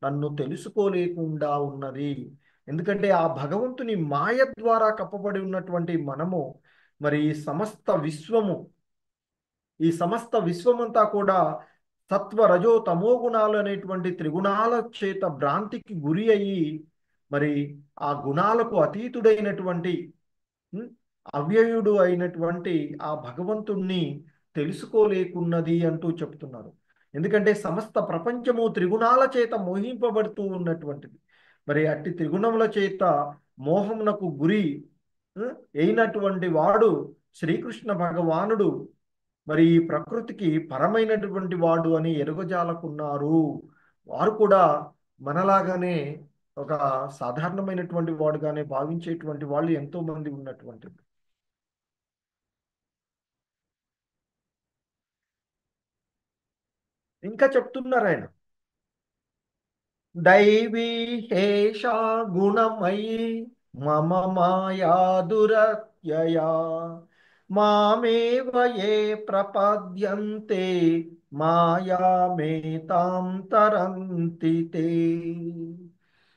నన్ను తెలుసుకోలేకుండా ఉన్నది. ఎందుకంటే ఆ భగవంతుని మాయ ద్వారా కప్పబడి ఉన్నటువంటి మనము మరి ఈ సమస్త విశ్వమంతా కూడా సత్వ రజో తమో గుణాలు అనేటువంటి త్రిగుణాల చేత భ్రాంతికి గురి అయ్యి మరి ఆ గుణాలకు అతీతుడైనటువంటి, ఉం, అవ్యయుడు అయినటువంటి ఆ భగవంతుణ్ణి తెలుసుకోలేకున్నది అంటూ చెప్తున్నారు. ఎందుకంటే సమస్త ప్రపంచము త్రిగుణాల చేత మోహింపబడుతూ ఉన్నటువంటిది. మరి అట్టి త్రిగుణముల చేత మోహమునకు గురి, ఉం, అయినటువంటి వాడు శ్రీకృష్ణ భగవానుడు మరి ఈ ప్రకృతికి పరమైనటువంటి వాడు అని ఎరుగజాలకున్నారు. వారు కూడా మనలాగానే ఒక సాధారణమైనటువంటి వాడుగానే భావించేటువంటి వాళ్ళు ఎంతో మంది ఉన్నటువంటిది. ఇంకా చెప్తున్నారు ఆయన, దైవీ హేషా గుణమయీ మమ మాయా దురత్యయా మామేవ ఏ ప్రపద్యంతే మాయామేతాం తరంతి తే.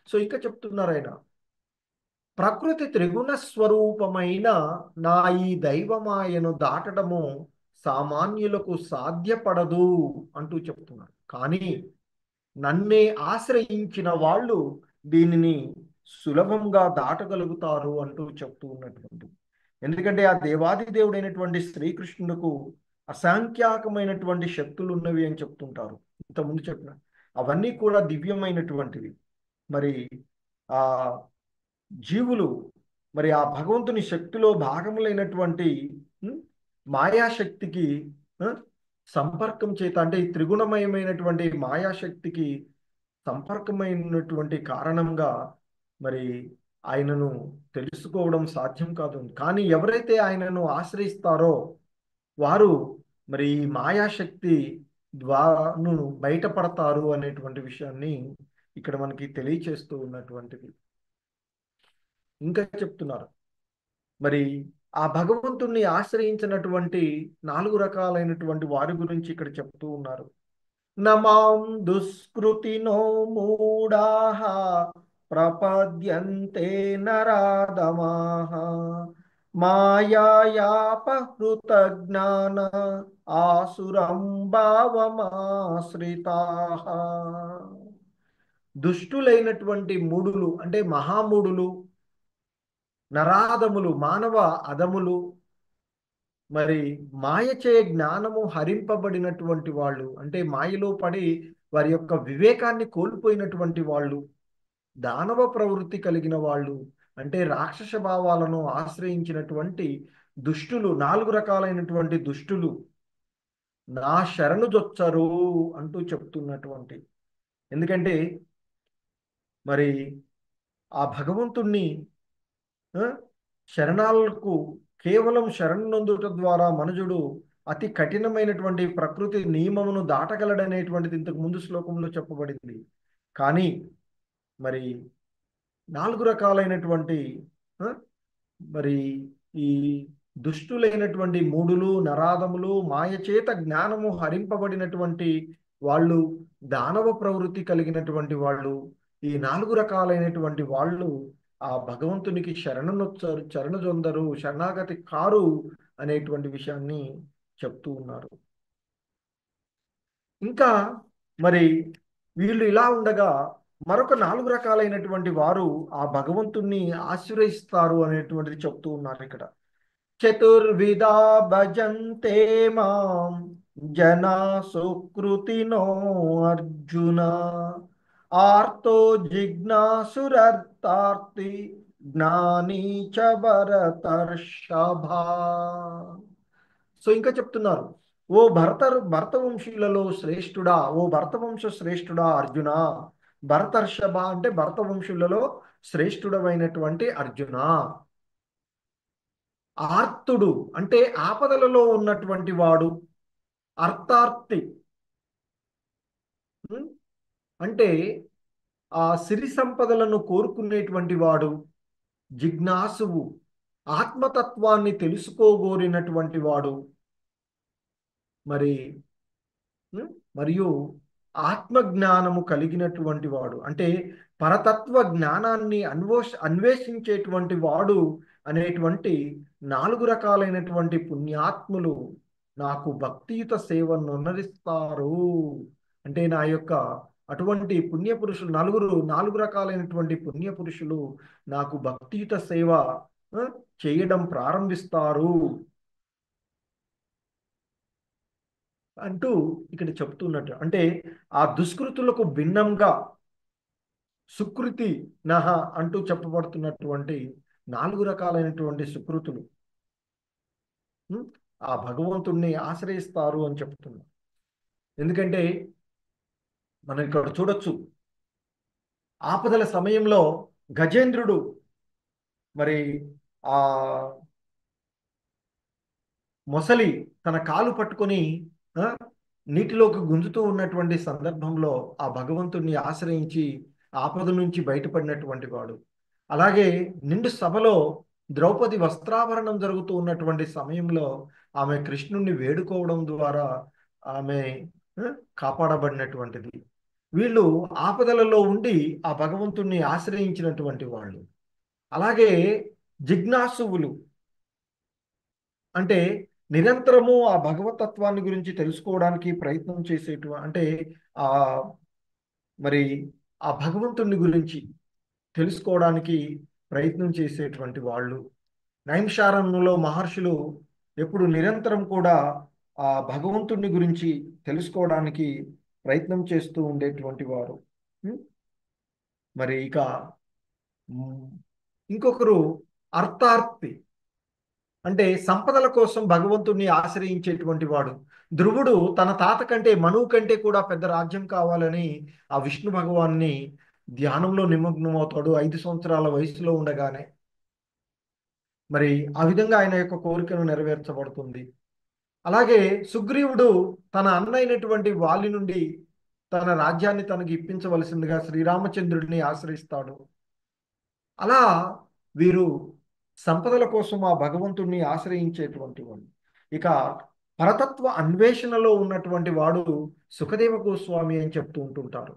సో ఇంకా చెప్తున్నారు ఆయన, ప్రకృతి త్రిగుణ స్వరూపమైన నా ఈ దైవమాయను దాటడము సామాన్యులకు సాధ్యపడదు అంటూ చెప్తున్నారు. కానీ నన్నే ఆశ్రయించిన వాళ్ళు దీనిని సులభంగా దాటగలుగుతారు అంటూ చెప్తూ ఉన్నటువంటి, ఎందుకంటే ఆ దేవాది దేవుడైనటువంటి శ్రీకృష్ణుడుకు అసంఖ్యాకమైనటువంటి శక్తులు ఉన్నవి అని చెప్తుంటారు. ఇంతకుముందు చెప్పిన అవన్నీ కూడా దివ్యమైనటువంటివి. మరి ఆ జీవులు మరి ఆ భగవంతుని శక్తిలో భాగములైనటువంటి, ఉం, మాయాశక్తికి, ఆ, సంపర్కం చేత అంటే ఈ త్రిగుణమయమైనటువంటి మాయాశక్తికి సంపర్కమైనటువంటి కారణంగా మరి ఆయనను తెలుసుకోవడం సాధ్యం కాదు. కానీ ఎవరైతే ఆయనను ఆశ్రయిస్తారో వారు మరి ఈ మాయాశక్తి ద్వారాను బయటపడతారు అనేటువంటి విషయాన్ని ఇక్కడ మనకి తెలియచేస్తూ ఉన్నటువంటిది. ఇంకా చెప్తున్నారు మరి ఆ భగవంతుణ్ణి ఆశ్రయించినటువంటి 4 రకాలైనటువంటి వారి గురించి ఇక్కడ చెప్తూ ఉన్నారు. నమాం దుష్కృతినో మూఢాః ప్రపద్యంతే నరాధమాః మాయాయాపహృత జ్ఞాన ఆసురం భావమాశ్రితాః. దుష్టులైనటువంటి మూఢులు అంటే మహామూఢులు, నరాధములు మానవ అధములు, మరి మాయచే జ్ఞానము హరింపబడినటువంటి వాళ్ళు అంటే మాయలో పడి వారి యొక్క వివేకాన్ని కోల్పోయినటువంటి వాళ్ళు, దానవ ప్రవృత్తి కలిగిన వాళ్ళు అంటే రాక్షస భావాలను ఆశ్రయించినటువంటి దుష్టులు, 4 రకాలైనటువంటి దుష్టులు నా శరణు జొచ్చరు అంటూ చెప్తున్నటువంటి. ఎందుకంటే మరి ఆ భగవంతుణ్ణి ఆ, శరణాలకు కేవలం శరణు నొందుట ద్వారా మనుజుడు అతి కఠినమైనటువంటి ప్రకృతి నియమమును దాటగలడనేటువంటిది ఇంతకు ముందు శ్లోకంలో చెప్పబడింది. కానీ మరి 4 రకాలైనటువంటి ఆ, మరి ఈ దుష్టులైనటువంటి మూఢులు, నరాధములు, మాయచేత జ్ఞానము హరింపబడినటువంటి వాళ్ళు, దానవ ప్రవృత్తి కలిగినటువంటి వాళ్ళు, ఈ 4 రకాలైనటువంటి వాళ్ళు ఆ భగవంతునికి శరణనొచ్చారు, చరణజొందరు, శరణాగతి కారు అనేటువంటి విషయాన్ని చెప్తూ ఉన్నారు. ఇంకా మరి వీళ్ళు ఇలా ఉండగా మరొక 4 రకాలైనటువంటి వారు ఆ భగవంతుణ్ణి ఆశ్రయిస్తారు అనేటువంటిది చెప్తూ ఉన్నారు ఇక్కడ. చతుర్విధా భజంతే మాం జనా సుకృతినో అర్జున ఆర్తో జిజ్ఞాసురర్థార్థి జ్ఞానీ చ భరతర్షభా. సో ఇంకా చెప్తున్నారు, ఓ భరతవంశీయులలో శ్రేష్ఠుడా, ఓ భరతవంశ శ్రేష్ఠుడా అర్జున. భరతర్షభ అంటే భరతవంశులలో శ్రేష్ఠుడమైనటువంటి అర్జున. ఆర్తుడు అంటే ఆపదలలో ఉన్నటువంటి వాడు, అర్థార్థి అంటే ఆ సిరి సంపదలను కోరుకునేటువంటి వాడు, జిజ్ఞాసువు ఆత్మతత్వాన్ని తెలుసుకోగోరినటువంటి వాడు, మరి మరియు ఆత్మజ్ఞానము కలిగినటువంటి వాడు అంటే పరతత్వ జ్ఞానాన్ని అన్వేషించేటువంటి వాడు అనేటువంటి 4 రకాలైనటువంటి పుణ్యాత్ములు నాకు భక్తియుత సేవను నొనరిస్తారు. అంటే నా యొక్క అటువంటి పుణ్యపురుషులు 4 రకాలైనటువంటి పుణ్యపురుషులు నాకు భక్తియుత సేవ చేయడం ప్రారంభిస్తారు అంటూ ఇక్కడ చెప్తున్నట్టు. అంటే ఆ దుష్కృతులకు భిన్నంగా సుకృతి నహ అంటూ చెప్పబడుతున్నటువంటి 4 రకాలైనటువంటి సుకృతులు ఆ భగవంతుణ్ణి ఆశ్రయిస్తారు అని చెప్తున్నారు. ఎందుకంటే మనం ఇక్కడ చూడొచ్చు, ఆపదల సమయంలో గజేంద్రుడు మరి ఆ మొసలి తన కాలు పట్టుకొని నీటిలోకి గుంజుతూ ఉన్నటువంటి సందర్భంలో ఆ భగవంతుణ్ణి ఆశ్రయించి ఆపద నుంచి బయటపడినటువంటి వాడు. అలాగే నిండు సభలో ద్రౌపది వస్త్రాభరణం జరుగుతూ ఉన్నటువంటి సమయంలో ఆమె కృష్ణుణ్ణి వేడుకోవడం ద్వారా ఆమె కాపాడబడినటువంటిది. వీళ్ళు ఆపదలలో ఉండి ఆ భగవంతుణ్ణి ఆశ్రయించినటువంటి వాళ్ళు. అలాగే జిజ్ఞాసువులు అంటే నిరంతరము ఆ భగవతత్వాన్ని గురించి తెలుసుకోవడానికి ప్రయత్నం అంటే ఆ మరి ఆ భగవంతుని గురించి తెలుసుకోవడానికి ప్రయత్నం చేసేటువంటి వాళ్ళు. నైమిషారణ్యంలో మహర్షులు ఎప్పుడు నిరంతరం కూడా ఆ భగవంతుని గురించి తెలుసుకోవడానికి ప్రయత్నం చేస్తూ ఉండేటువంటి వారు. మరి ఇక ఇంకొకరు అర్థార్థి అంటే సంపదల కోసం భగవంతుణ్ణి ఆశ్రయించేటువంటి వాడు. ధ్రువుడు తన తాత కంటే మనువు కంటే కూడా పెద్ద రాజ్యం కావాలని ఆ విష్ణు భగవాన్ని ధ్యానంలో నిమగ్నమవుతాడు 5 సంవత్సరాల వయసులో ఉండగానే. మరి ఆ విధంగా ఆయన యొక్క కోరికను నెరవేర్చబడుతుంది. అలాగే సుగ్రీవుడు తన అన్న అయినటువంటి వాలి నుండి తన రాజ్యాన్ని తనకి ఇప్పించవలసిందిగా శ్రీరామచంద్రుడిని ఆశ్రయిస్తాడు. అలా వీరు సంపదల కోసం ఆ భగవంతుణ్ణి ఆశ్రయించేటువంటి వాడు. ఇక పరతత్వ అన్వేషణలో ఉన్నటువంటి వాడు సుఖదేవ గోస్వామి అని చెప్తూ ఉంటుంటారు.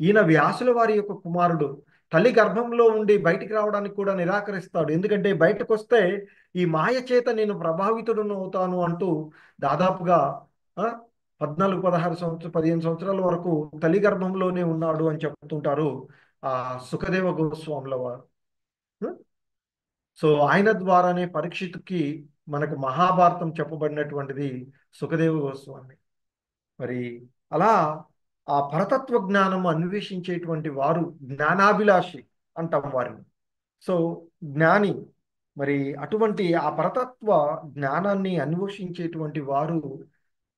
ఈయన వ్యాసుల వారి యొక్క కుమారుడు. తల్లి గర్భంలో ఉండి బయటికి రావడానికి కూడా నిరాకరిస్తాడు. ఎందుకంటే బయటకు వస్తే ఈ మాయ చేత నేను ప్రభావితుడును అవుతాను అంటూ దాదాపుగా ఆ, 14, 16 సంవత్సరాలు 15 సంవత్సరాల వరకు తల్లి గర్భంలోనే ఉన్నాడు అని చెప్తుంటారు ఆ సుఖదేవ గోస్వాముల వారు. సో ఆయన ద్వారానే పరీక్షిత్కి మనకు మహాభారతం చెప్పబడినటువంటిది సుఖదేవ గోస్వామి. మరి అలా ఆ పరతత్వ జ్ఞానం అన్వేషించేటువంటి వారు జ్ఞానాభిలాషి అంటాం వారిని. సో జ్ఞాని. మరి అటువంటి ఆ పరతత్వ జ్ఞానాన్ని అన్వేషించేటువంటి వారు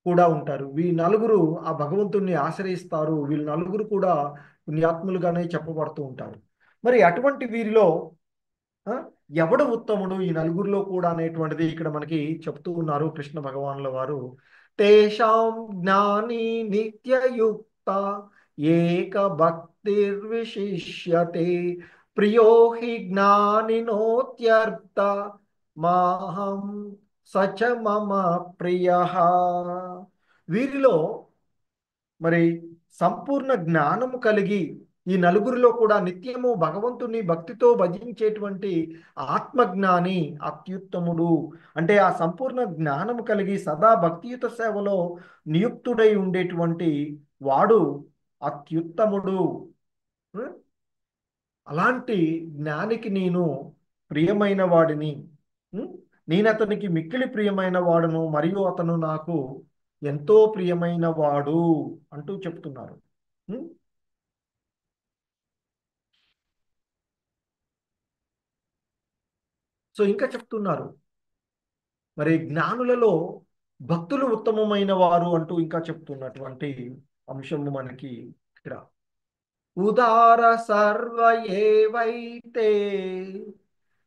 కూడా ఉంటారు. వీళ్ళు నలుగురు ఆ భగవంతుణ్ణి ఆశ్రయిస్తారు. వీళ్ళు నలుగురు కూడా పుణ్యాత్ములుగానే చెప్పబడుతూ ఉంటారు. మరి అటువంటి వీరిలో ఆ, ఎవడు ఉత్తముడు ఈ నలుగురిలో కూడా అనేటువంటిది ఇక్కడ మనకి చెప్తూ ఉన్నారు కృష్ణ భగవానుల వారు. తేషాం జ్ఞాని నిత్యయుక్త ఏక భక్తిర్విశిష్యతే ప్రియో హి జ్ఞానినోత్యర్థ మాహం సచ మమ ప్రియ. వీరిలో మరి సంపూర్ణ జ్ఞానము కలిగి ఈ నలుగురిలో కూడా నిత్యము భగవంతుని భక్తితో భజించేటువంటి ఆత్మజ్ఞాని అత్యుత్తముడు. అంటే ఆ సంపూర్ణ జ్ఞానము కలిగి సదా భక్తియుత సేవలో నియుక్తుడై ఉండేటువంటి వాడు అత్యుత్తముడు. ఉం? అలాంటి జ్ఞానికి నేను ప్రియమైన వాడిని. ఉం? నేను అతనికి మిక్కిలి ప్రియమైన వాడును మరియు అతను నాకు ఎంతో ప్రియమైన వాడు అంటూ చెప్తున్నారు. ఉం? సో ఇంకా చెప్తున్నారు మరి జ్ఞానులలో భక్తులు ఉత్తమమైన వారు అంటూ ఇంకా చెప్తున్నటువంటి అంశము మనకి ఇక్కడ. ఉదార సర్వ ఏవైతే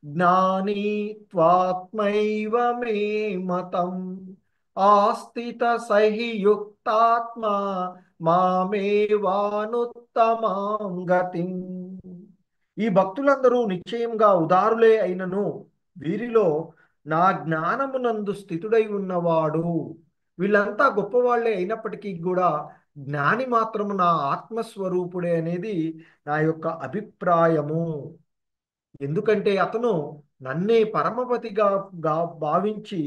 జ్ఞాని త్వాత్మైవ మే మతం ఆస్థిత సహి యుక్తాత్మా మామేవానుత్తమాం గతిం. ఈ భక్తులందరూ నిశ్చయంగా ఉదారులే అయినను వీరిలో నా జ్ఞానమునందు స్థితుడై ఉన్నవాడు. వీళ్ళంతా గొప్పవాళ్లే అయినప్పటికీ కూడా జ్ఞాని మాత్రము నా ఆత్మస్వరూపుడే అనేది నా యొక్క అభిప్రాయము. ఎందుకంటే అతను నన్నే పరమపతిగా భావించి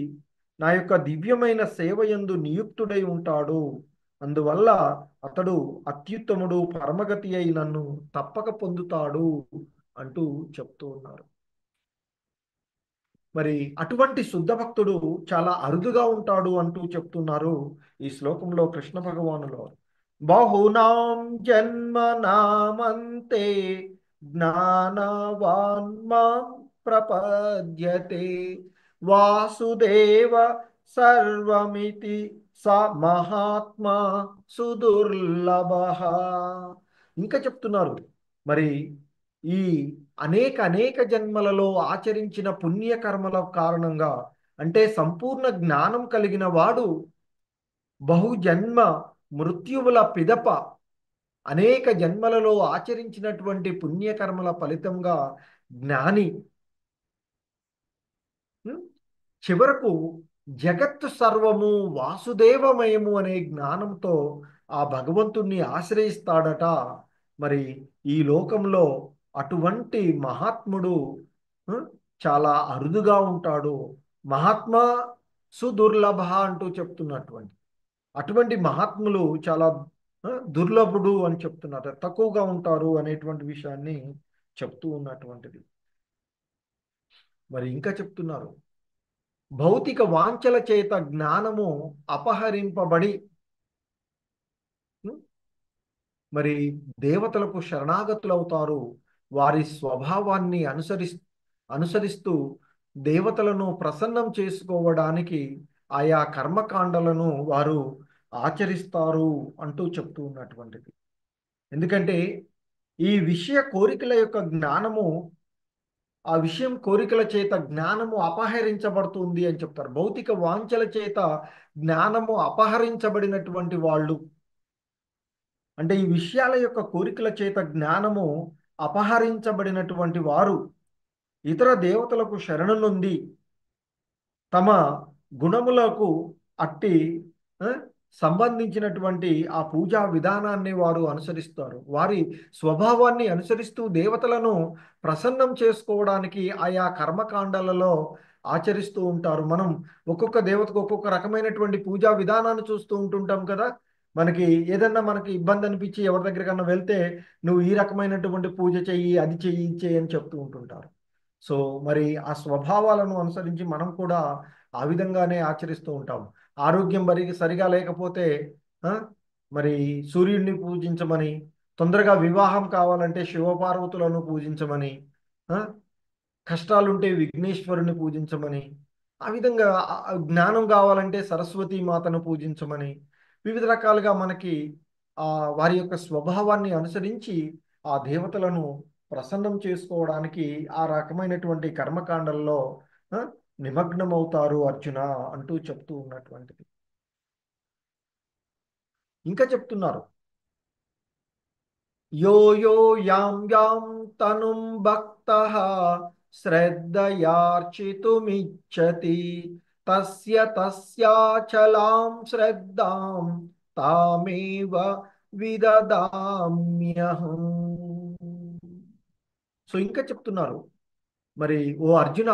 నా యొక్క దివ్యమైన సేవయందు నియుక్తుడై ఉంటాడు. అందువల్ల అతడు అత్యుత్తముడు, పరమగతి అయి నన్ను తప్పక పొందుతాడు అంటూ చెప్తూ ఉన్నారు. మరి అటువంటి శుద్ధ భక్తుడు చాలా అరుదుగా ఉంటాడు అంటూ చెప్తున్నారు ఈ శ్లోకంలో కృష్ణ భగవానులో. బహునాం జన్మనామంతే జ్ఞానవాన్ మాం ప్రపద్యతే వాసుదేవ సర్వమితి స మహాత్మా సుదుర్లభ. ఇంకా చెప్తున్నారు మరి ఈ అనేక అనేక జన్మలలో ఆచరించిన పుణ్యకర్మల కారణంగా అంటే సంపూర్ణ జ్ఞానం కలిగిన వాడు బహుజన్మ మృత్యువుల పిదప అనేక జన్మలలో ఆచరించినటువంటి పుణ్యకర్మల ఫలితంగా జ్ఞాని ఉం? చివరకు జగత్తు సర్వము వాసుదేవమయము అనే జ్ఞానంతో ఆ భగవంతుణ్ణి ఆశ్రయిస్తాడట. మరి ఈ లోకంలో అటువంటి మహాత్ముడు ఉం, చాలా అరుదుగా ఉంటాడు. మహాత్మా సుదుర్లభ అంటూ చెప్తున్నటువంటి అటువంటి మహాత్ములు చాలా దుర్లభుడు అని చెప్తున్నారు. తక్కువగా ఉంటారు అనేటువంటి విషయాన్ని చెప్తూ ఉన్నటువంటిది. మరి ఇంకా చెప్తున్నారు భౌతిక వాంఛల చేత జ్ఞానము అపహరింపబడి ఉం, మరి దేవతలకు శరణాగతులవుతారు. వారి స్వభావాన్ని అనుసరిస్తూ దేవతలను ప్రసన్నం చేసుకోవడానికి ఆయా కర్మకాండలను వారు ఆచరిస్తారు అంటూ చెప్తూ ఉన్నటువంటిది. ఎందుకంటే ఈ విషయ కోరికల యొక్క జ్ఞానము, ఆ విషయం కోరికల చేత జ్ఞానము అపహరించబడుతుంది అని చెప్తారు. భౌతిక వాంఛల చేత జ్ఞానము అపహరించబడినటువంటి వాళ్ళు, అంటే ఈ విషయాల యొక్క కోరికల చేత జ్ఞానము అపహరించబడినటువంటి వారు ఇతర దేవతలకు శరణు నొంది తమ గుణములకు అట్టి ఆ, సంబంధించినటువంటి ఆ పూజా విధానాన్ని వారు అనుసరిస్తారు. వారి స్వభావాన్ని అనుసరిస్తూ దేవతలను ప్రసన్నం చేసుకోవడానికి ఆయా కర్మకాండాలలో ఆచరిస్తూ ఉంటారు. మనం ఒక్కొక్క దేవతకు ఒక్కొక్క రకమైనటువంటి పూజా విధానాన్ని చూస్తూ ఉంటుంటాం కదా. మనకి ఏదన్నా మనకి ఇబ్బంది అనిపించి ఎవరి దగ్గరికన్నా వెళ్తే నువ్వు ఈ రకమైనటువంటి పూజ చెయ్యి, అది చెయ్యి, ఇది చెయ్యి అని చెప్తూ ఉంటుంటారు. సో మరి ఆ స్వభావాలను అనుసరించి మనం కూడా ఆ విధంగానే ఆచరిస్తూ ఉంటాం. ఆరోగ్యం సరిగా లేకపోతే ఆ, మరి సూర్యుడిని పూజించమని, తొందరగా వివాహం కావాలంటే శివపార్వతులను పూజించమని, ఆ, కష్టాలుంటే విఘ్నేశ్వరుని పూజించమని, ఆ విధంగా జ్ఞానం కావాలంటే సరస్వతీ మాతను పూజించమని, వివిధ రకాలుగా మనకి ఆ వారి యొక్క స్వభావాన్ని అనుసరించి ఆ దేవతలను ప్రసన్నం చేసుకోవడానికి ఆ రకమైనటువంటి కర్మకాండల్లో ఆ, నిమగ్నమవుతారు అర్జున అంటూ చెప్తూ ఉన్నటువంటిది. ఇంకా చెప్తున్నారు, యో యో యాం యాం తనుం భక్తః శ్రద్ధయార్చితుమిచ్చతి తస్య తస్యాచలాం శ్రద్ధాం తామేవ విదదామ్యహం. సో ఇంకా చెప్తున్నారు, మరి ఓ అర్జున,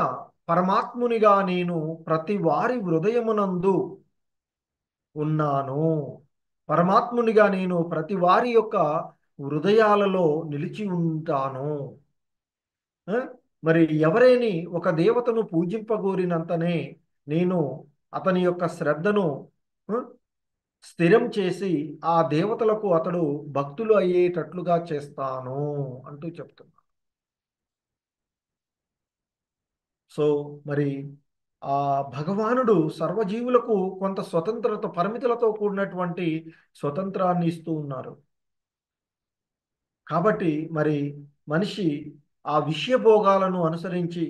పరమాత్మునిగా నేను ప్రతి వారి హృదయమునందు ఉన్నాను. పరమాత్మునిగా నేను ప్రతి వారి యొక్క హృదయాలలో నిలిచి ఉంటాను. ఆ? మరి ఎవరైని ఒక దేవతను పూజింపగోరినంతనే నేను అతని యొక్క శ్రద్ధను ఆ, స్థిరం చేసి ఆ దేవతలకు అతడు భక్తులు అయ్యేటట్లుగా చేస్తాను అంటూ చెప్తున్నా. సో మరి ఆ భగవానుడు సర్వజీవులకు కొంత స్వతంత్రత, పరిమితులతో కూడినటువంటి స్వతంత్రాన్ని ఇస్తూ ఉన్నారు. కాబట్టి మరి మనిషి ఆ విషయభోగాలను అనుసరించి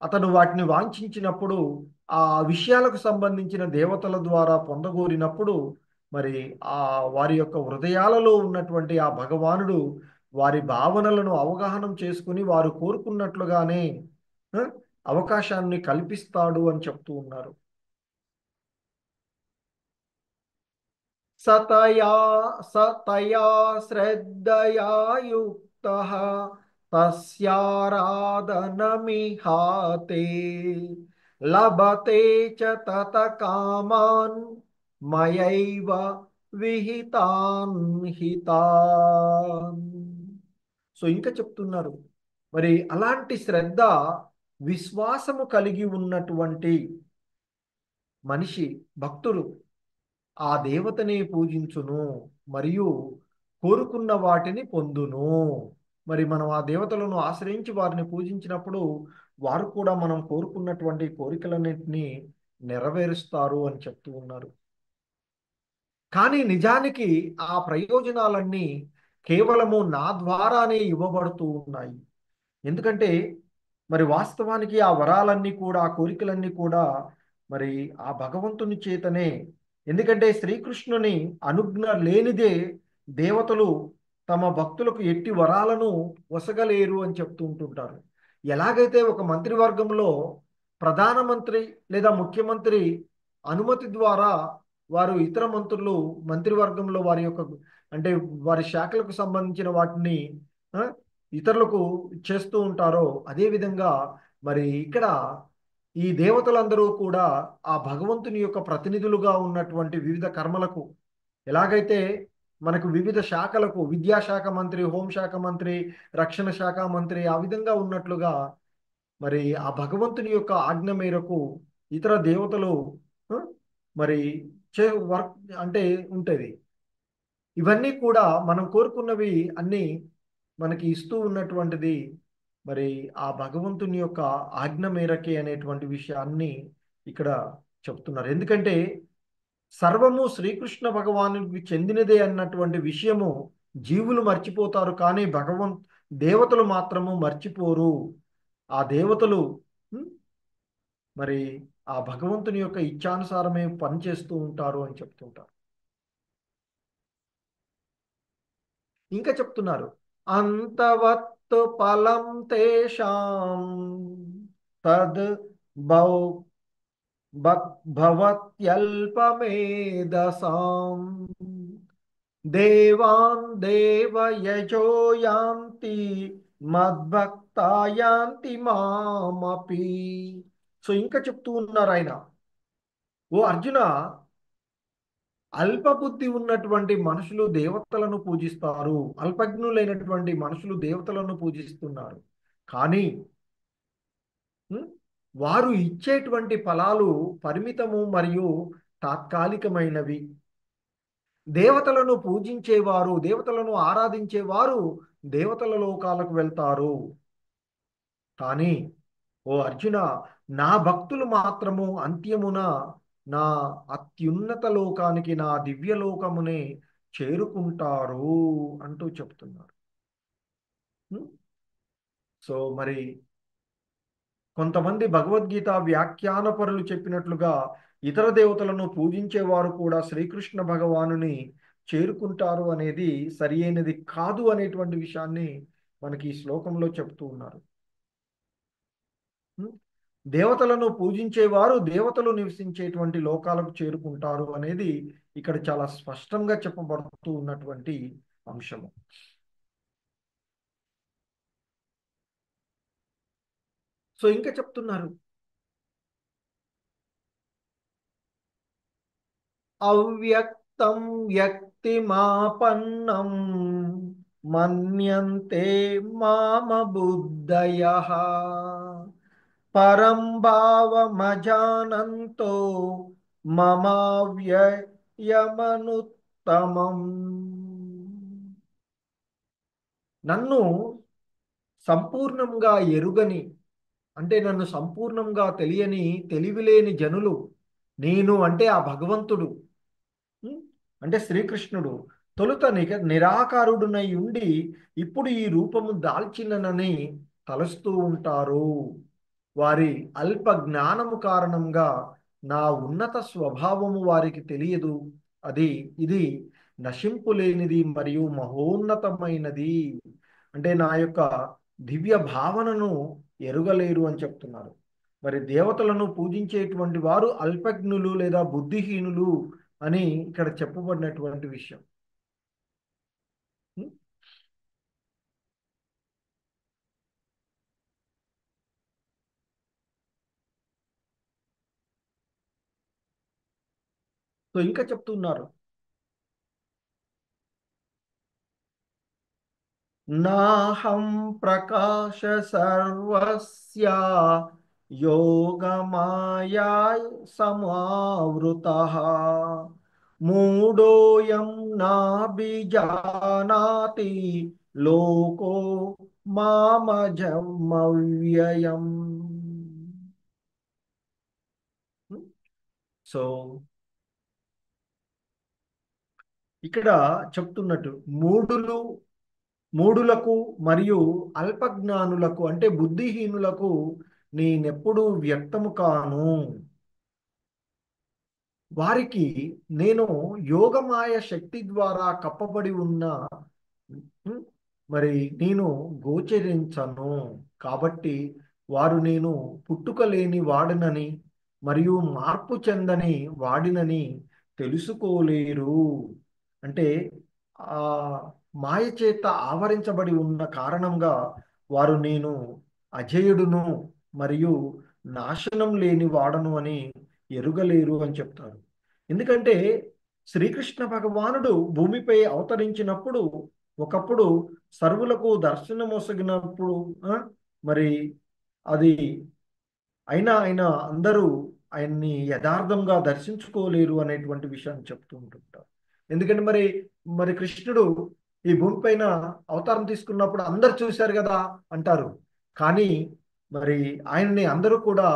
అతను వాటిని వాంఛించినప్పుడు, ఆ విషయాలకు సంబంధించిన దేవతల ద్వారా పొందగోరినప్పుడు, మరి ఆ వారి యొక్క హృదయాలలో ఉన్నటువంటి ఆ భగవానుడు వారి భావనలను అవగాహన చేసుకుని వారు కోరుకున్నట్లుగానే ఆ, అవకాశాన్ని కల్పిస్తాడు అని చెప్తూ ఉన్నారు. సతయా సతయా శ్రద్ధయా యుక్తః తస్యారాధనమిహాతే లభతే చ తత కామాన్ మయైవ విహితాన్ హితాన్. సో ఇంకా చెప్తున్నారు, మరి అలాంటి శ్రద్ధ, విశ్వాసము కలిగి ఉన్నటువంటి మనిషి, భక్తులు ఆ దేవతని పూజించును మరియు కోరుకున్న వాటిని పొందును. మరి మనం ఆ దేవతలను ఆశ్రయించి వారిని పూజించినప్పుడు వారు కూడా మనం కోరుకున్నటువంటి కోరికలన్నింటినీ నెరవేరుస్తారు అని చెప్తూ ఉన్నారు. కానీ నిజానికి ఆ ప్రయోజనాలన్నీ కేవలము నా ద్వారానే ఇవ్వబడుతూ ఉన్నాయి. ఎందుకంటే మరి వాస్తవానికి ఆ వరాలన్నీ కూడా, ఆ కోరికలన్నీ కూడా మరి ఆ భగవంతుని చేతనే. ఎందుకంటే శ్రీకృష్ణుని అనుజ్ఞ లేనిదే దేవతలు తమ భక్తులకు ఎట్టి వరాలను వసగలేరు అని చెప్తూ ఉంటుంటారు. ఎలాగైతే ఒక మంత్రివర్గంలో ప్రధానమంత్రి లేదా ముఖ్యమంత్రి అనుమతి ద్వారా వారు ఇతర మంత్రులు మంత్రివర్గంలో వారి యొక్క, అంటే వారి శాఖలకు సంబంధించిన వాటిని ఆ, ఇతరులకు చేస్తూ ఉంటారో, అదేవిధంగా మరి ఇక్కడ ఈ దేవతలందరూ కూడా ఆ భగవంతుని యొక్క ప్రతినిధులుగా ఉన్నటువంటి వివిధ కర్మలకు, ఎలాగైతే మనకు వివిధ శాఖలకు విద్యాశాఖ మంత్రి, హోంశాఖ మంత్రి, రక్షణ శాఖ మంత్రి ఆ విధంగా ఉన్నట్లుగా మరి ఆ భగవంతుని యొక్క ఆజ్ఞ మేరకు ఇతర దేవతలు ఆ, మరి వర్క్ అంటే ఉంటుంది. ఇవన్నీ కూడా మనం కోరుకున్నవి అన్నీ మనకి ఇస్తూ ఉన్నటువంటిది మరి ఆ భగవంతుని యొక్క ఆజ్ఞ మేరకే అనేటువంటి విషయాన్ని ఇక్కడ చెప్తున్నారు. ఎందుకంటే సర్వము శ్రీకృష్ణ భగవానుడికి చెందినదే అన్నటువంటి విషయము జీవులు మర్చిపోతారు, కానీ దేవతలు మాత్రము మర్చిపోరు. ఆ దేవతలు ఉం, మరి ఆ భగవంతుని యొక్క ఇచ్ఛానుసారమే పనిచేస్తూ ఉంటారు అని చెప్తుంటారు. ఇంకా చెప్తున్నారు, అంతవత్తు ఫలం తేషాం తద్ భౌ భవత్యల్పమేధసాం దేవాన్ దేవయజో యాంతి మద్భక్తా యాంతి మామపి. సో ఇంకా చెప్తూ ఉన్నారు ఆయన, ఓ అర్జున, అల్పబుద్ధి ఉన్నటువంటి మనుషులు దేవతలను పూజిస్తారు, అల్పజ్ఞులైనటువంటి మనుషులు దేవతలను పూజిస్తున్నారు. కానీ ఉం, వారు ఇచ్చేటువంటి ఫలాలు పరిమితము మరియు తాత్కాలికమైనవి. దేవతలను పూజించేవారు, దేవతలను ఆరాధించేవారు దేవతల లోకాలకు వెళ్తారు. కానీ ఓ అర్జున, నా భక్తులు మాత్రము అంత్యమున నా అత్యున్నత లోకానికి, నా దివ్య లోకమునే చేరుకుంటారు అంటూ చెప్తున్నారు. ఉం? సో మరి కొంతమంది భగవద్గీత వ్యాఖ్యాన పరులు చెప్పినట్లుగా ఇతర దేవతలను పూజించేవారు కూడా శ్రీకృష్ణ భగవానుని చేరుకుంటారు అనేది సరి అయినది కాదు అనేటువంటి విషయాన్ని మనకి ఈ శ్లోకంలో చెప్తూ ఉన్నారు. ఉం? దేవతలను పూజించేవారు దేవతలు నివసించేటువంటి లోకాలకు చేరుకుంటారు అనేది ఇక్కడ చాలా స్పష్టంగా చెప్పబడుతూ ఉన్నటువంటి అంశము. సో ఇంకా చెప్తున్నారు, అవ్యక్తం వ్యక్తిమాపన్నం మన్యంతే మామ బుద్ధయః పరం భావమజానంతో మమావ్యయమనుత్తమం. నన్ను సంపూర్ణంగా ఎరుగని, అంటే నన్ను సంపూర్ణంగా తెలియని తెలివిలేని జనులు, నేను అంటే ఆ భగవంతుడు ఉం? అంటే శ్రీకృష్ణుడు తొలుత నిరాకారుడునై ఉండి ఇప్పుడు ఈ రూపము దాల్చిననని తలుస్తూ ఉంటారు. వారి అల్ప జ్ఞానము కారణంగా నా ఉన్నత స్వభావము వారికి తెలియదు. ఇది నశింపులేనిది మరియు మహోన్నతమైనది. అంటే నా యొక్క దివ్య భావనను ఎరుగలేరు అని చెప్తున్నారు. మరి దేవతలను పూజించేటువంటి వారు అల్పజ్ఞులు లేదా బుద్ధిహీనులు అని ఇక్కడ చెప్పబడినటువంటి విషయం. ఉం? సో ఇంకా చెప్తున్నారు, నాహం ప్రకాశ సర్వస్య యోగమాయా సమావృతః మూఢోయం నాభిజానాతి లోకో మామజమవ్యయం. సో ఇక్కడ చెప్తున్నట్టు మూడులకు మరియు అల్పజ్ఞానులకు అంటే బుద్ధిహీనులకు నేనెప్పుడూ వ్యక్తము కాను. వారికి నేను యోగమాయ శక్తి ద్వారా కప్పబడి ఉన్న ఉం, మరి నేను గోచరించను. కాబట్టి వారు నేను పుట్టుక లేని వాడినని మరియు మార్పు చెందని వాడినని తెలుసుకోలేరు. అంటే ఆ మాయ చేత ఆవరించబడి ఉన్న కారణంగా వారు నేను అజేయుడును మరియు నాశనం లేని వాడను అని ఎరుగలేరు అని చెప్తారు. ఎందుకంటే శ్రీకృష్ణ భగవానుడు భూమిపై అవతరించినప్పుడు ఒకప్పుడు సర్వులకు దర్శనమొసగినప్పుడు మరి అది ఆయన అందరూ ఆయన్ని యథార్థంగా దర్శించుకోలేరు అనేటువంటి విషయాన్ని చెప్తూ ఉంటుంటారు. ఎందుకంటే మరి మరి కృష్ణుడు ఈ భూమి పైన అవతారం తీసుకున్నప్పుడు అందరు చూశారు కదా అంటారు. కానీ మరి ఆయనని అందరూ కూడా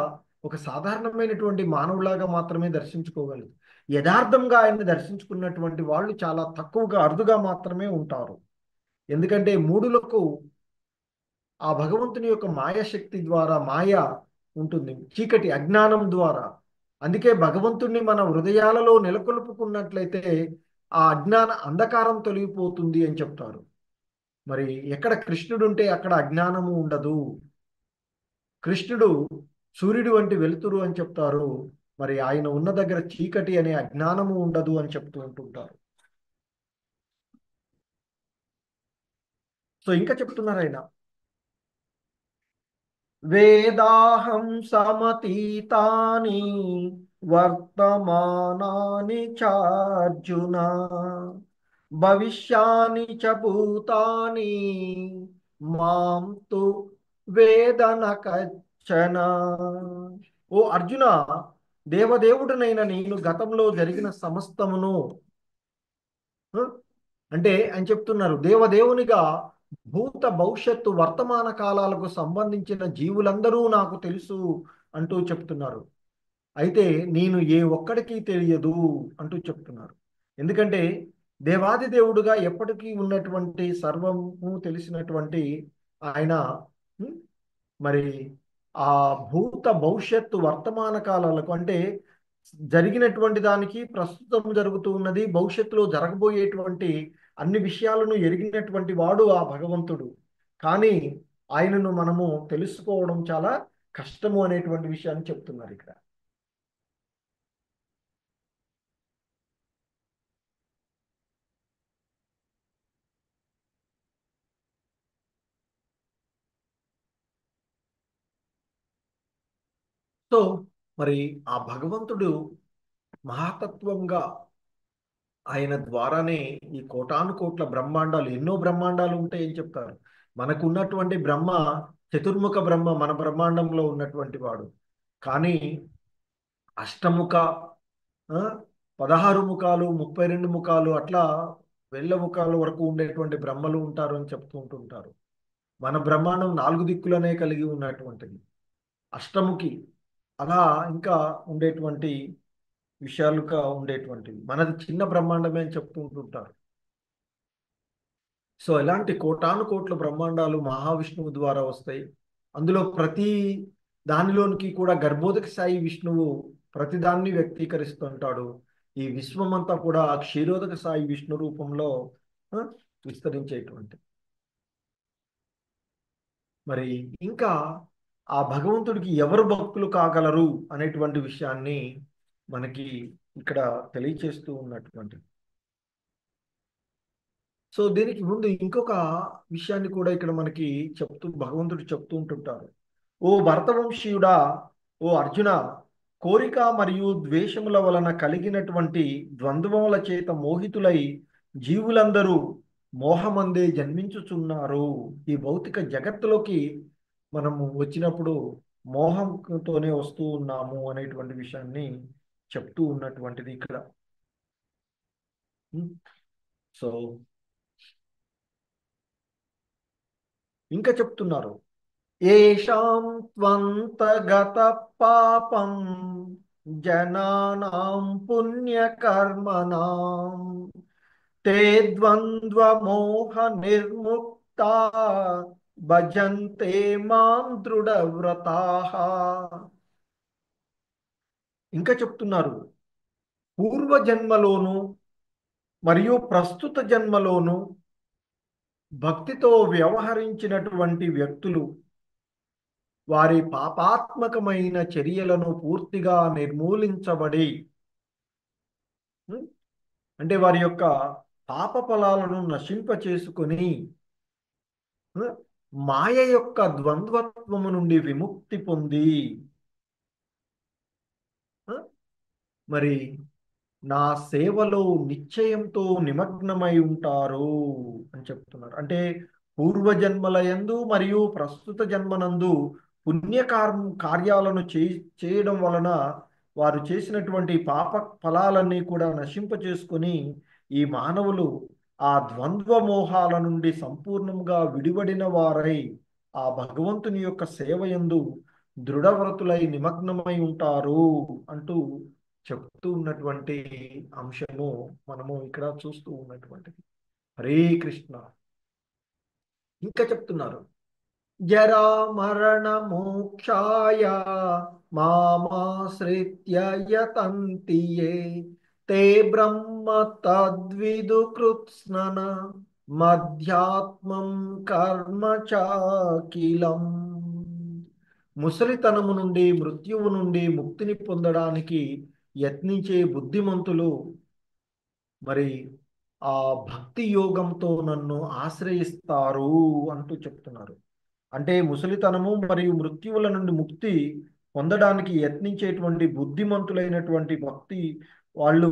ఒక సాధారణమైనటువంటి మానవులాగా మాత్రమే దర్శించుకోగలరు. యథార్థంగా ఆయన్ని దర్శించుకున్నటువంటి వాళ్ళు చాలా తక్కువగా అరుదుగా మాత్రమే ఉంటారు. ఎందుకంటే మూఢులకు ఆ భగవంతుని యొక్క మాయాశక్తి ద్వారా మాయ ఉంటుంది, చీకటి అజ్ఞానం ద్వారా. అందుకే భగవంతుణ్ణి మన హృదయాలలో నెలకొల్పుకున్నట్లయితే ఆ అజ్ఞాన అంధకారం తొలగిపోతుంది అని చెప్తారు. మరి ఎక్కడ కృష్ణుడు ఉంటే అక్కడ అజ్ఞానము ఉండదు. కృష్ణుడు సూర్యుడు వంటి వెలుతురు అని చెప్తారు. మరి ఆయన ఉన్న దగ్గర చీకటి అనే అజ్ఞానము ఉండదు అని చెప్తూ ఉంటుంటారు. సో ఇంకా చెప్తున్నారు ఆయన, వేదాహం సమతీతాని వర్తమానాని చార్జున భవిష్యాని చ భూతాని మాం తు వేదన కచ్చన. ఓ అర్జున, దేవదేవుడినైన నేను గతంలో జరిగిన సమస్తమును, ఆ, అంటే ఆయన చెప్తున్నారు దేవదేవునిగా భూత భవిష్యత్తు వర్తమాన కాలాలకు సంబంధించిన జీవులందరూ నాకు తెలుసు అంటూ చెప్తున్నారు. అయితే నేను ఏ ఒక్కడికి తెలియదు అంటూ చెప్తున్నారు. ఎందుకంటే దేవాది దేవుడుగా ఎప్పటికీ ఉన్నటువంటి సర్వము తెలిసినటువంటి ఆయన, ఉం, మరి ఆ భూత భవిష్యత్తు వర్తమాన కాలాలకు అంటే జరిగినటువంటి దానికి, ప్రస్తుతం జరుగుతూ ఉన్నది, భవిష్యత్తులో జరగబోయేటువంటి అన్ని విషయాలను ఎరిగినటువంటి వాడు ఆ భగవంతుడు. కానీ ఆయనను మనము తెలుసుకోవడం చాలా కష్టము అనేటువంటి విషయాన్ని చెప్తున్నారు ఇక్కడ. సో మరి ఆ భగవంతుడు మహాతత్వంగా ఆయన ద్వారానే ఈ కోటాను కోట్ల బ్రహ్మాండాలు, ఎన్నో బ్రహ్మాండాలు ఉంటాయని చెప్తారు. మనకు ఉన్నటువంటి బ్రహ్మ చతుర్ముఖ బ్రహ్మ మన బ్రహ్మాండంలో ఉన్నటువంటి వాడు. కానీ అష్టముఖ, ఆ, 16 ముఖాలు, 32 ముఖాలు, అట్లా 1000 ముఖాల వరకు ఉండేటువంటి బ్రహ్మలు ఉంటారు అని చెప్తూ ఉంటుంటారు. మన బ్రహ్మాండం 4 దిక్కులనే కలిగి ఉన్నటువంటిది, అష్టముఖి. అలా ఇంకా ఉండేటువంటి విషయాలుగా ఉండేటువంటివి. మనది చిన్న బ్రహ్మాండమే అని చెప్తూ ఉంటుంటారు. సో ఇలాంటి కోటాను కోట్ల బ్రహ్మాండాలు మహావిష్ణువు ద్వారా వస్తాయి. అందులో ప్రతి దానిలోనికి కూడా గర్భోదక సాయి విష్ణువు ప్రతిదాన్ని వ్యక్తీకరిస్తుంటాడు. ఈ విశ్వమంతా కూడా ఆ క్షీరోదక సాయి విష్ణు రూపంలో ఆ, విస్తరించేటువంటి. మరి ఇంకా ఆ భగవంతుడికి ఎవరు భక్తులు కాగలరు అనేటువంటి విషయాన్ని మనకి ఇక్కడ తెలియచేస్తూ ఉన్నటువంటి. సో దీనికి ముందు ఇంకొక విషయాన్ని కూడా ఇక్కడ మనకి భగవంతుడు చెప్తూ ఉంటుంటారు. ఓ భరతవంశీయుడా, ఓ అర్జున, కోరిక మరియు ద్వేషముల వలన కలిగినటువంటి ద్వంద్వముల చేత మోహితులై జీవులందరూ మోహమందే జన్మించుచున్నారు. ఈ భౌతిక జగత్తులోకి మనము వచ్చినప్పుడు మోహంతోనే వస్తూ ఉన్నాము అనేటువంటి విషయాన్ని చెప్తూ ఉన్నటువంటిది ఇక్కడ. సో ఇంకా చెప్తున్నారు, ఏషాం త్వంతగత పాపం జనానాం పుణ్యకర్మణాం తే ద్వంద్వమోహ నిర్ముక్తా భజంతే మాం దృఢవ్రతాః. ఇంకా చెప్తున్నారు, పూర్వ జన్మలోను మరియు ప్రస్తుత జన్మలోను భక్తితో వ్యవహరించినటువంటి వ్యక్తులు వారి పాపాత్మకమైన చర్యలను పూర్తిగా నిర్మూలించబడి, ఉం, అంటే వారి యొక్క పాప ఫలాలను నశింప చేసుకొని మాయ యొక్క ద్వంద్వత్వము నుండి విముక్తి పొంది ఆ, మరి నా సేవలో నిశ్చయంతో నిమగ్నమై ఉంటారు అని చెప్తున్నారు. అంటే పూర్వజన్మల యందు మరియు ప్రస్తుత జన్మనందు కార్యాలను చేయడం వలన వారు చేసినటువంటి పాప ఫలాలన్నీ కూడా నశింప చేసుకొని ఈ మానవులు ఆ ద్వంద్వ మోహాల నుండి సంపూర్ణంగా విడివడిన వారై ఆ భగవంతుని యొక్క సేవ యందు దృఢవ్రతులై నిమగ్నమై ఉంటారు అంటూ చెప్తూ ఉన్నటువంటి అంశము మనము ఇక్కడ చూస్తూ ఉన్నటువంటిది. హరే కృష్ణ. ఇంకా చెప్తున్నారు, జరా మరణ మోక్షాయ మామాశ్రిత్య యతంతి యే తే బ్రహ్మ తద్విదు కృత్స్నన మధ్యాత్మం కర్మ చాకిలం. ముసలితనము నుండి మృత్యువు నుండి ముక్తిని పొందడానికి యత్నించే బుద్ధిమంతులు మరి ఆ భక్తి యోగంతో నన్ను ఆశ్రయిస్తారు అంటూ చెప్తున్నారు. అంటే ముసలితనము మరియు మృత్యువుల నుండి ముక్తి పొందడానికి యత్నించేటువంటి బుద్ధిమంతులైనటువంటి భక్తి వాళ్ళు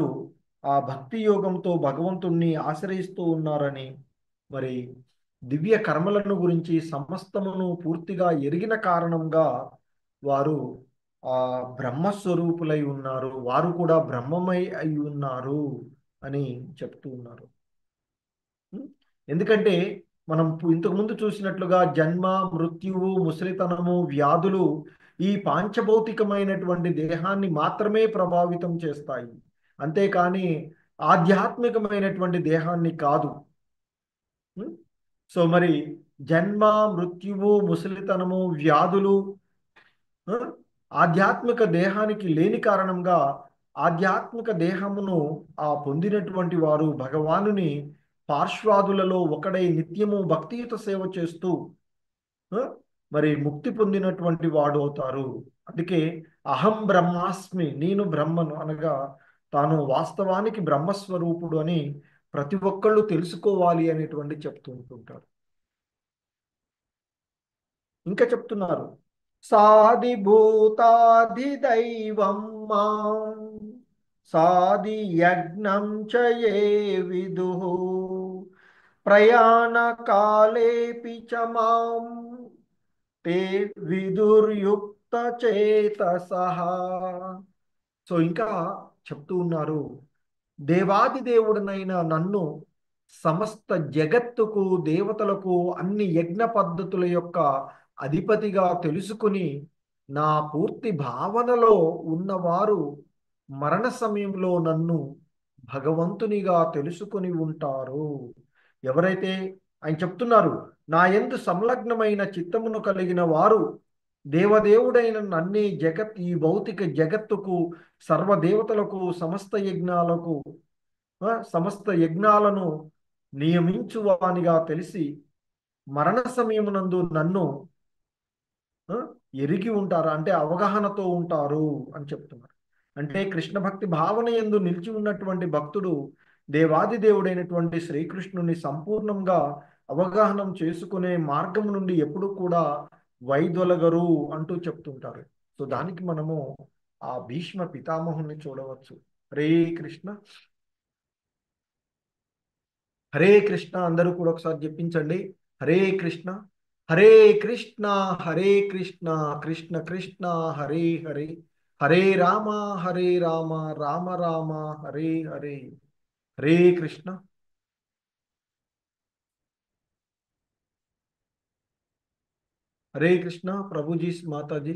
ఆ భక్తి యోగంతో భగవంతుణ్ణి ఆశ్రయిస్తూ ఉన్నారని, మరి దివ్య కర్మలను గురించి సమస్తమును పూర్తిగా ఎరిగిన కారణంగా వారు ఆ బ్రహ్మస్వరూపులై ఉన్నారు, వారు కూడా బ్రహ్మమై అయి ఉన్నారు అని చెప్తూ ఉన్నారు. ఉం? ఎందుకంటే మనం ఇంతకు ముందు చూసినట్లుగా జన్మ, మృత్యువు, ముసలితనము, వ్యాధులు ఈ పాంచభౌతికమైనటువంటి దేహాన్ని మాత్రమే ప్రభావితం చేస్తాయి, అంతేకాని ఆధ్యాత్మికమైనటువంటి దేహాన్ని కాదు. ఉం? సో మరి జన్మ, మృత్యువు, ముసలితనము, వ్యాధులు ఆ, ఆధ్యాత్మిక దేహానికి లేని కారణంగా ఆధ్యాత్మిక దేహమును ఆ పొందినటువంటి వారు భగవానుని పార్శ్వాదులలో ఒకడై నిత్యము భక్తియుత సేవ చేస్తూ ఆ, మరి ముక్తి పొందినటువంటి వాడు అవుతారు. అందుకే అహం బ్రహ్మాస్మి, నేను బ్రహ్మను అనగా తాను వాస్తవానికి బ్రహ్మస్వరూపుడు అని ప్రతి ఒక్కళ్ళు తెలుసుకోవాలి అనేటువంటి చెప్తూ ఉంటుంటారు. ఇంకా చెప్తున్నారు, సాదిభూతాది దైవం మాం సాది యజ్ఞం చయే విదు ప్రయాణ కాలేపి చ మాం తే విదుర్యుక్త చేతసః. సో ఇంకా చెప్తూ ఉన్నారు, దేవాది దేవుడనైన నన్ను సమస్త జగత్తుకు, దేవతలకు, అన్ని యజ్ఞ పద్ధతుల యొక్క అధిపతిగా తెలుసుకుని నా పూర్తి భావనలో ఉన్నవారు మరణ సమయంలో నన్ను భగవంతునిగా తెలుసుకుని ఉంటారు. ఎవరైతే ఆయన చెప్తున్నారు, నా యందు సంలగ్నమైన చిత్తమును కలిగిన వారు దేవదేవుడైన నన్నే ఈ భౌతిక జగత్తుకు, సర్వదేవతలకు, సమస్త యజ్ఞాలకు సమస్త యజ్ఞాలను నియమించువానిగా తెలిసి మరణ సమయమునందు నన్ను ఆ, ఎరిగి ఉంటారు, అంటే అవగాహనతో ఉంటారు అని చెప్తున్నారు. అంటే కృష్ణ భక్తి భావన యందు నిలిచి ఉన్నటువంటి భక్తుడు దేవాది దేవుడైనటువంటి శ్రీకృష్ణుని సంపూర్ణంగా అవగాహనం చేసుకునే మార్గం నుండి ఎప్పుడు కూడా వైదొలగరు అంటూ చెప్తుంటారు. సో దానికి మనము ఆ భీష్మ పితామహుని చూడవచ్చు. హరే కృష్ణ. హరే కృష్ణ. అందరూ కూడా ఒకసారి చెప్పించండి, హరే కృష్ణ హరే కృష్ణ హరే కృష్ణ కృష్ణ కృష్ణ హరే హరే హరే రామ హరే రామ రామ రామ హరే హరే. హరే కృష్ణ. హరే కృష్ణ. ప్రభుజీ, మాతాజీ.